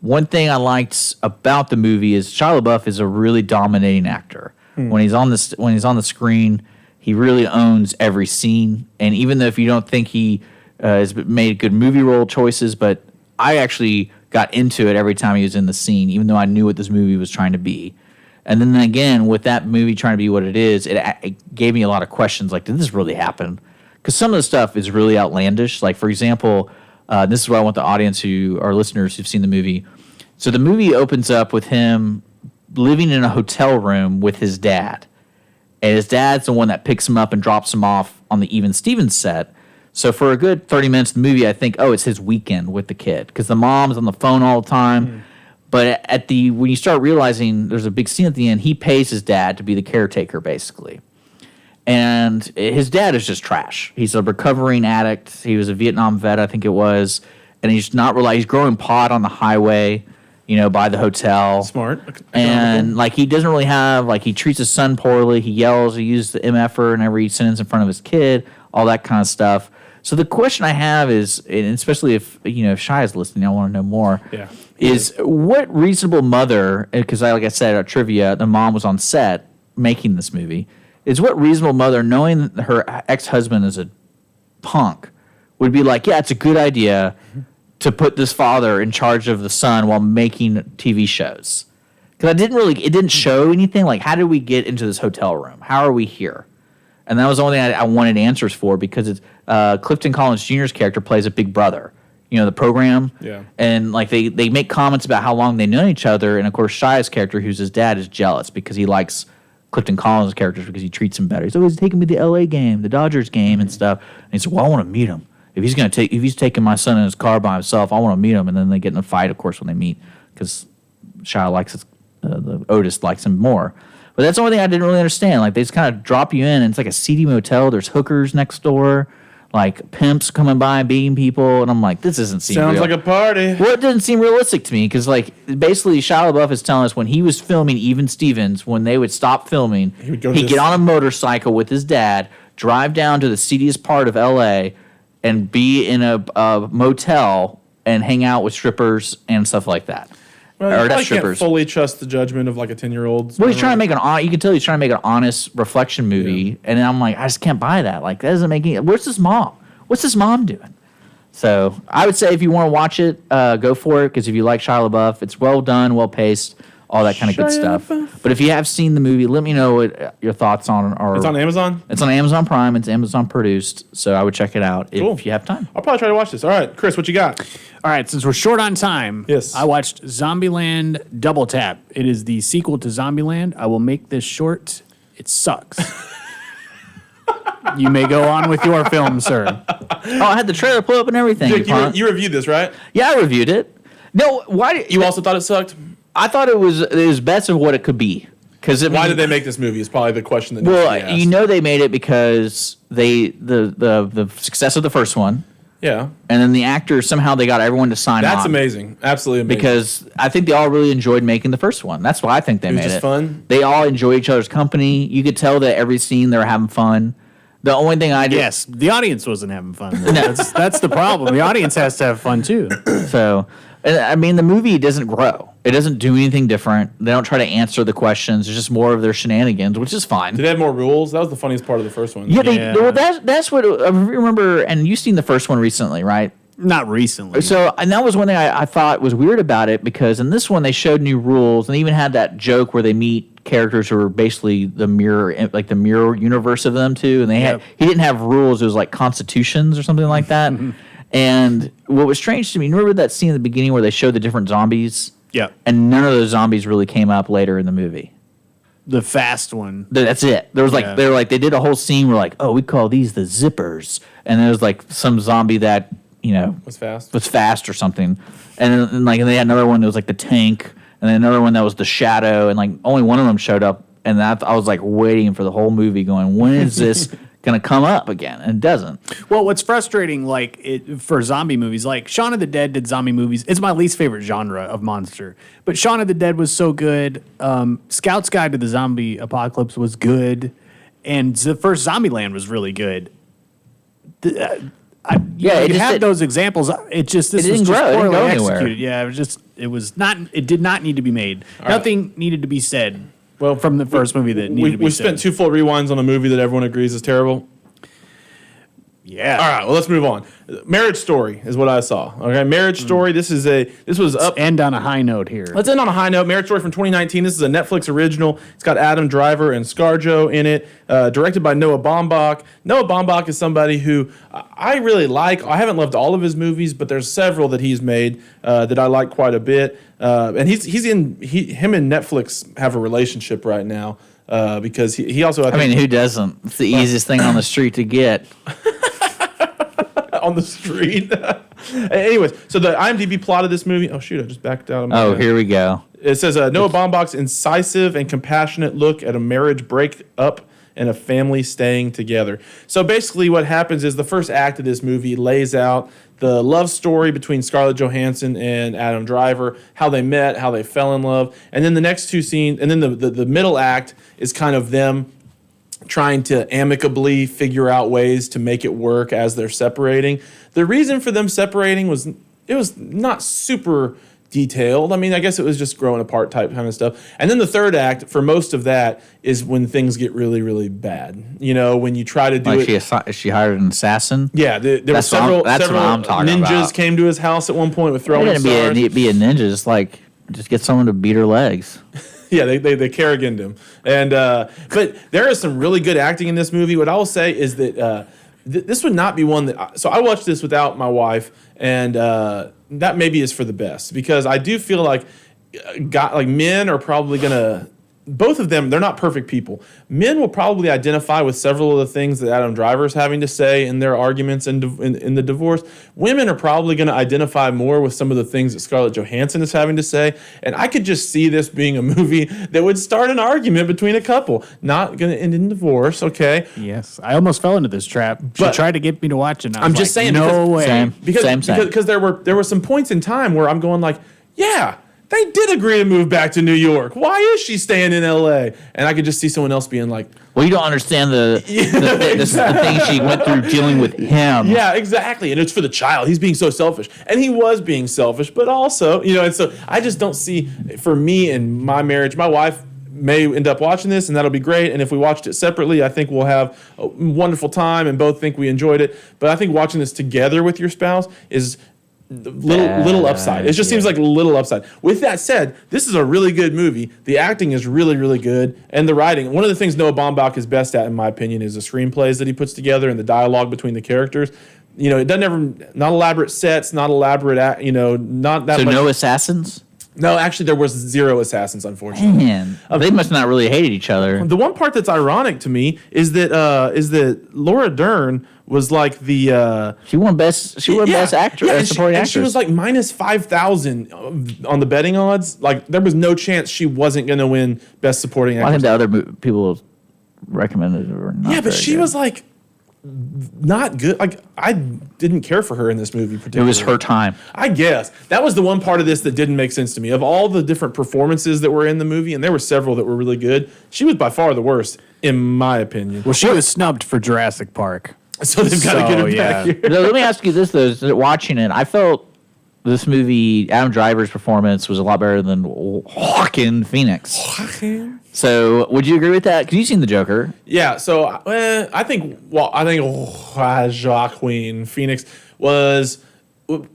One thing I liked about the movie is Shia LaBeouf is a really dominating actor. When he's on the screen, he really owns every scene. And even though if you don't think he has made good movie role choices, but I actually got into it every time he was in the scene, even though I knew what this movie was trying to be. And then again, with that movie trying to be what it is, it gave me a lot of questions like, did this really happen? Because some of the stuff is really outlandish. Like, for example, this is what I want the audience our listeners who've seen the movie. So the movie opens up with him living in a hotel room with his dad. And his dad's the one that picks him up and drops him off on the Even Stevens set. So for a good 30 minutes of the movie, I think, it's his weekend with the kid. Because the mom's on the phone all the time. But when you start realizing there's a big scene at the end, he pays his dad to be the caretaker, basically. And his dad is just trash. He's a recovering addict. He was a Vietnam vet, I think it was. And he's he's growing pot on the highway, by the hotel. Smart. And he doesn't really have, he treats his son poorly. He yells, he uses the MFer in every sentence in front of his kid, all that kind of stuff. So the question I have is, and especially if Shia is listening, I want to know more. Yeah. Is what reasonable mother, because like I said at trivia, the mom was on set making this movie, is what reasonable mother, knowing that her ex-husband is a punk, would be like, yeah, it's a good idea to put this father in charge of the son while making TV shows. Because it didn't show anything. Like, how did we get into this hotel room? How are we here? And that was the only thing I wanted answers for, because it's Clifton Collins Jr.'s character plays a big brother. The program. Yeah. And they make comments about how long they know each other, and of course Shia's character, who's his dad, is jealous because he likes Clifton Collins' characters because he treats him better. He's always taking me to the LA game, the Dodgers game and stuff. And he's like, well, I want to meet him. If he's taking my son in his car by himself, I want to meet him. And then they get in a fight, of course, when they meet, because Shia likes Otis likes him more. But that's the only thing I didn't really understand. Like, they just kind of drop you in, and it's like a seedy motel. There's hookers next door, like pimps coming by and beating people, and I'm like, this doesn't seem Sounds real. like a party. Well, it didn't seem realistic to me, because basically Shia LaBeouf is telling us when he was filming Even Stevens, when they would stop filming, he'd get on a motorcycle with his dad, drive down to the seediest part of L.A., and be in a motel and hang out with strippers and stuff like that. Well, Or you not probably strippers. can't fully trust the judgment of like a 10-year-old. Well, he's trying to make you can tell he's trying to make an honest reflection movie, and I'm like, I just can't buy that. Like, that doesn't make any. Where's his mom? What's his mom doing? So I would say if you want to watch it, go for it, because if you like Shia LaBeouf, it's well done, well paced, all that kind of good stuff. But if you have seen the movie, let me know what your thoughts on are. It's on Amazon? It's on Amazon Prime. It's Amazon produced, so I would check it out if you have time. I'll probably try to watch this. All right, Chris, what you got? All right, since we're short on time, Yes. I watched Zombieland Double Tap. It is the sequel to Zombieland. I will make this short. It sucks. You may go on with your film, sir. Oh, I had the trailer pull up and everything. Dick, you reviewed this, right? Yeah, I reviewed it. No, why did You also thought it sucked? I thought it was best of what it could be. Why did they make this movie? Is probably the question that. Well, needs to be asked. they made it because the success of the first one, Yeah, and then the actors somehow they got everyone to sign on. that's amazing. Absolutely amazing. Because I think they all really enjoyed making the first one. That's why I think they was made just it. fun? They all enjoy each other's company. You could tell that every scene they were having fun. The only thing I did, Yes, the audience wasn't having fun. That's the problem. The audience has to have fun too. so I mean, the movie doesn't grow. It doesn't do anything different. They don't try to answer the questions. It's just more of their shenanigans, which is fine. Did they have more rules? That was the funniest part of the first one. Yeah, Yeah. well, that's what I remember. And you've seen the first one recently, right? Not recently. So, and that was one thing I thought was weird about it because in this one they showed new rules and they even had that joke where they meet characters who are basically the mirror universe of them too. And he didn't have rules. It was like constitutions or something like that. And what was strange to me, remember that scene at the beginning where they showed the different zombies? Yeah. And none of those zombies really came up later in the movie. The fast one. That's it. There was Yeah. they did a whole scene where like, oh, we call these the zippers. And there was like some zombie that, Was fast. was fast or something. And then they had another one that was like the tank, and then another one that was the shadow, and like only one of them showed up. And that I was like waiting for the whole movie, going, when is this gonna come up again? And it doesn't. Well, what's frustrating, for zombie movies, like Shaun of the Dead did zombie movies. It's my least favorite genre of monster, but Shaun of the Dead was so good. Scout's Guide to the Zombie Apocalypse was good, and the first Zombieland was really good. You just have did- those examples. This was didn't just grow. It didn't poorly go anywhere. executed. Yeah, it did not need to be made. Nothing needed to be said. Well, From the first movie that needed to be we said. spent 2 full rewinds on a movie that everyone agrees is terrible. Yeah. All right, well, let's move on. Marriage Story is what I saw. Okay, Marriage Story. This was up. End on a high note here. Let's end on a high note. Marriage Story from 2019. This is a Netflix original. It's got Adam Driver and ScarJo in it. Directed by Noah Baumbach. Noah Baumbach is somebody who I really like. I haven't loved all of his movies, but there's several that he's made that I like quite a bit. And him and Netflix have a relationship right now because he also I mean, who doesn't? It's the easiest thing on the street to get. on the street. Anyways, so the IMDb plot of this movie. Oh shoot! I just backed out of my. Oh, here we go. It says Noah Baumbach's incisive and compassionate look at a marriage breakup and a family staying together. So basically, what happens is the first act of this movie lays out the love story between Scarlett Johansson and Adam Driver, how they met, how they fell in love, and then the next 2 scenes, and then the middle act is kind of them trying to amicably figure out ways to make it work as they're separating. The reason for them separating was not super detailed. I mean, I guess it was just growing apart type kind of stuff. And then the third act, for most of that, is when things get really, really bad. You know, when you try to do it. She hired an assassin? Yeah, there were That's what several what I'm talking ninjas about. came to his house at one point with It throwing didn't stars. be a ninja. Just get someone to beat her legs. Yeah, they Kerriganed him. And but there is some really good acting in this movie. What I will say is that this would not be one that. So I watched this without my wife, and that maybe is for the best because I do feel like men are probably gonna. Both of them, they're not perfect people. Men will probably identify with several of the things that Adam Driver is having to say in their arguments in the divorce. Women are probably going to identify more with some of the things that Scarlett Johansson is having to say. And I could just see this being a movie that would start an argument between a couple. Not going to end in divorce, okay? Yes, I almost fell into this trap. She But- tried to get me to watch it. And I I'm was just like, saying no because- way. Same. Because there were some points in time where I'm going like, yeah, they did agree to move back to New York. Why is she staying in L.A.? And I could just see someone else being like, Well, you don't understand the thing she went through dealing with him. yeah, exactly. And it's for the child. He's being so selfish. And he was being selfish, but also, and so I just don't see, for me and my marriage, my wife may end up watching this and that'll be great. And if we watched it separately, I think we'll have a wonderful time and both think we enjoyed it. But I think watching this together with your spouse is little upside. It just seems like a little upside. With that said, this is a really good movie. The acting is really, really good. And the writing, one of the things Noah Baumbach is best at, in my opinion, is the screenplays that he puts together and the dialogue between the characters. It doesn't not elaborate sets, not elaborate, not that So much. no assassins? No, actually, there was 0 assassins, unfortunately. Man, they must not really hated each other. The one part that's ironic to me is that Laura Dern was like the She won best actress, and supporting and actress. she was like minus 5,000 on the betting odds. Like there was no chance she wasn't going to win best supporting I think actress. the other people recommended her. Not Yeah, but very she good. was like not good. Like I didn't care for her in this movie It particularly. was her time. I guess that was the one part of this that didn't make sense to me. Of all the different performances that were in the movie, and there were several that were really good, she was by far the worst, in my opinion. Well, she was snubbed for Jurassic Park. So they've got to get her yeah. back here. Let me ask you this though: is that watching it, I felt this movie, Adam Driver's performance was a lot better than Joaquin Phoenix. So, would you agree with that? Because you've seen the Joker. Yeah, so I think Joaquin Phoenix was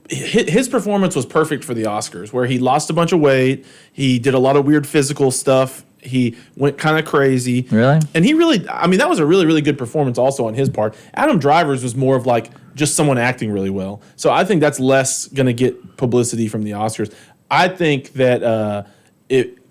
his performance was perfect for the Oscars, where he lost a bunch of weight, he did a lot of weird physical stuff, he went kind of crazy. Really? And he really, I mean, that was a really, really good performance also on his part. Adam Driver's was more of like just someone acting really well. So I think that's less going to get publicity from the Oscars. I think that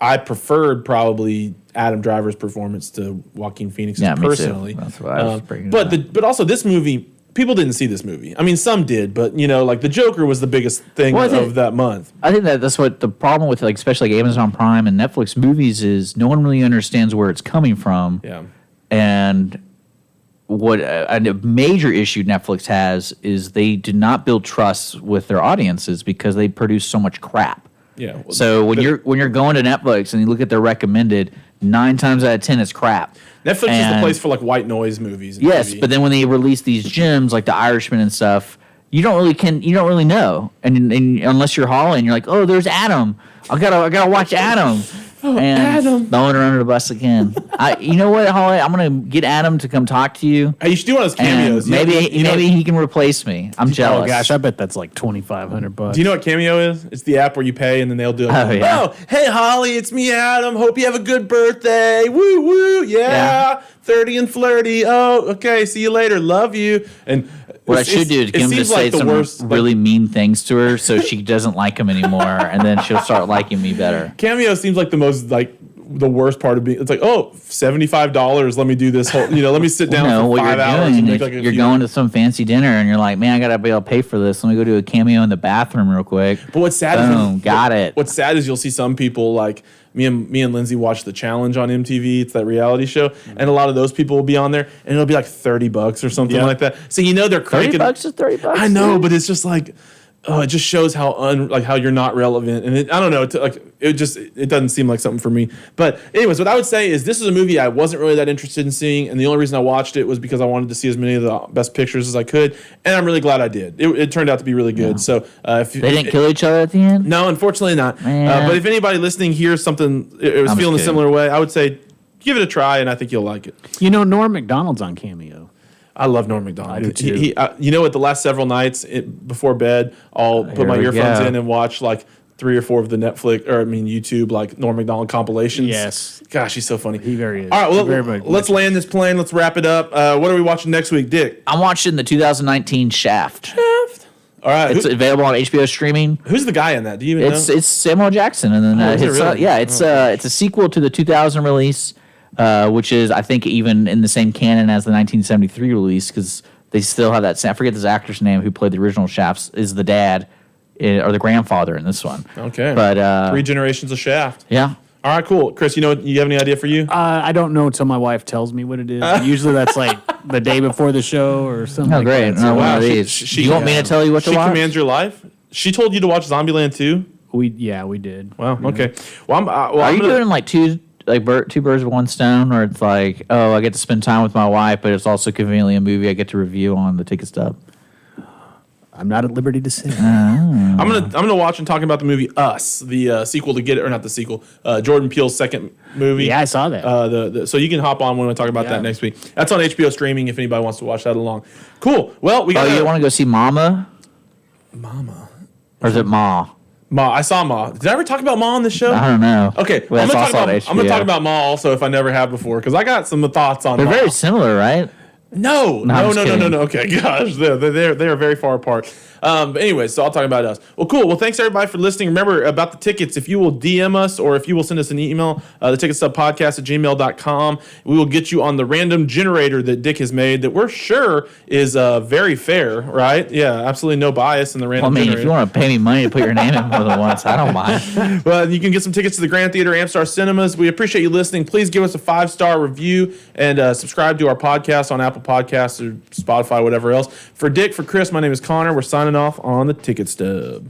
I preferred probably Adam Driver's performance to Joaquin Phoenix's Yeah, me too. personally. That's what I was bringing But up. but also this movie, people didn't see this movie. I mean, some did, but you know, like the Joker was the biggest thing Well, I think- of that month. I think that's what the problem with, like, especially like Amazon Prime and Netflix movies is no one really understands where it's coming from. Yeah. And what a major issue Netflix has is they do not build trust with their audiences because they produce so much crap. Yeah. So when you're going to Netflix and you look at their recommended, 9 times out of 10 it's crap. Netflix is the And- place for like white noise movies. And Yes, TV. but then when they release these gems like The Irishman and stuff, you don't really know, and unless you're Holland, you're like, oh, there's Adam. I gotta watch Adam. And Adam. throwing her under the bus again. You know what, Holly? I'm gonna get Adam to come talk to you. Hey, you should do one of those And cameos. maybe he can replace me. I'm jealous. Oh gosh, I bet that's like $2,500. Do you know what Cameo is? It's the app where you pay and then they'll do like, Oh, yeah. oh, hey Holly, it's me, Adam. Hope you have a good birthday. Woo woo, yeah. 30 and flirty. Oh, okay. See you later. Love you. And What I should do is get him to say some really mean things to her so she doesn't like him anymore, and then she'll start liking me better. Cameo seems like the most like the worst part of being. It's like, oh, $75. Let me do this whole. Let me sit down for What 5 you're hours doing and is make like a you're few- going to some fancy dinner, and you're like, man, I gotta be able to pay for this. Let me go do a cameo in the bathroom real quick. But what's sad Boom, is got it. What's sad is you'll see some people like me and Lindsay watch The Challenge on MTV. It's that reality show, and a lot of those people will be on there, and it'll be like $30 or something Yeah. like that. So they're cranking. $30 is $30. I know, dude. but it's just like, oh, it just shows how how you're not relevant, and I don't know, it doesn't seem like something for me. But anyways, what I would say is this is a movie I wasn't really that interested in seeing, and the only reason I watched it was because I wanted to see as many of the best pictures as I could, and I'm really glad I did. It turned out to be really good. So if They didn't kill each other at the end. no, unfortunately not. Man. But if anybody listening hears something, it was I'm feeling a just similar way, I would say give it a try, and I think you'll like it. You know, Norm Macdonald's on Cameo. I love Norm Macdonald. I do too. You know what? The last several nights before bed, I'll put my Here we earphones go. in and watch like 3 or 4 of the YouTube like Norm Macdonald compilations. Yes. Gosh, he's so funny. He very is. All right, well, Very much. let's land this plane. Let's wrap it up. What are we watching next week, Dick? I'm watching the 2019 Shaft. All right, It's available on HBO streaming. who's the guy in that? Do you even know? It's Samuel Jackson, and then is it really? it's a sequel to the 2000 release, which is I think even in the same canon as the 1973 release because they still have that. I forget this actor's name who played the original Shafts is the dad or the grandfather in this one. Okay, but 3 generations of Shaft. yeah. All right, cool. Chris, you have any idea for you? I don't know until my wife tells me what it is. Usually that's like the day before the show or something. Oh, like great! That. No, So, one wow, of she- these. she- Do you want me to tell you what to She watch? commands your life. She told you to watch Zombieland 2? we did. Wow, okay. Well, Are I'm you gonna- doing like two birds with one stone, or it's like, oh, I get to spend time with my wife, but it's also conveniently a movie I get to review on the Ticket Stub? I'm not at liberty to say. I'm gonna watch and talk about the movie Us, the sequel to Get It, or not the sequel, Jordan Peele's second movie. Yeah, I saw that. So you can hop on when we talk about that Yeah. next week. That's on HBO streaming if anybody wants to watch that along. Cool. Well, we got. Oh, you want to go see Mama? Or is it Ma? Ma. I saw Ma. Did I ever talk about Ma on this show? I don't know. Okay, Well, I'm that's gonna also on talk HBO. about Ma also if I never have before because I got some thoughts on. They're Ma. very similar, right? No. Okay, gosh, they're very far apart. But anyways, so I'll talk about us. Well, cool. Well, thanks everybody for listening. Remember about the tickets. If you will DM us or if you will send us an email, theticketstubpodcast@gmail.com, we will get you on the random generator that Dick has made that we're sure is very fair, right? Yeah, absolutely no bias in the random generator. If you want to pay me money to put your name in more than once, I don't mind. Well, you can get some tickets to the Grand Theater, Amstar Cinemas. We appreciate you listening. Please give us a 5-star review and subscribe to our podcast on Apple Podcasts or Spotify, whatever else. For Dick, for Chris, my name is Connor. We're signing off on the Ticket Stub.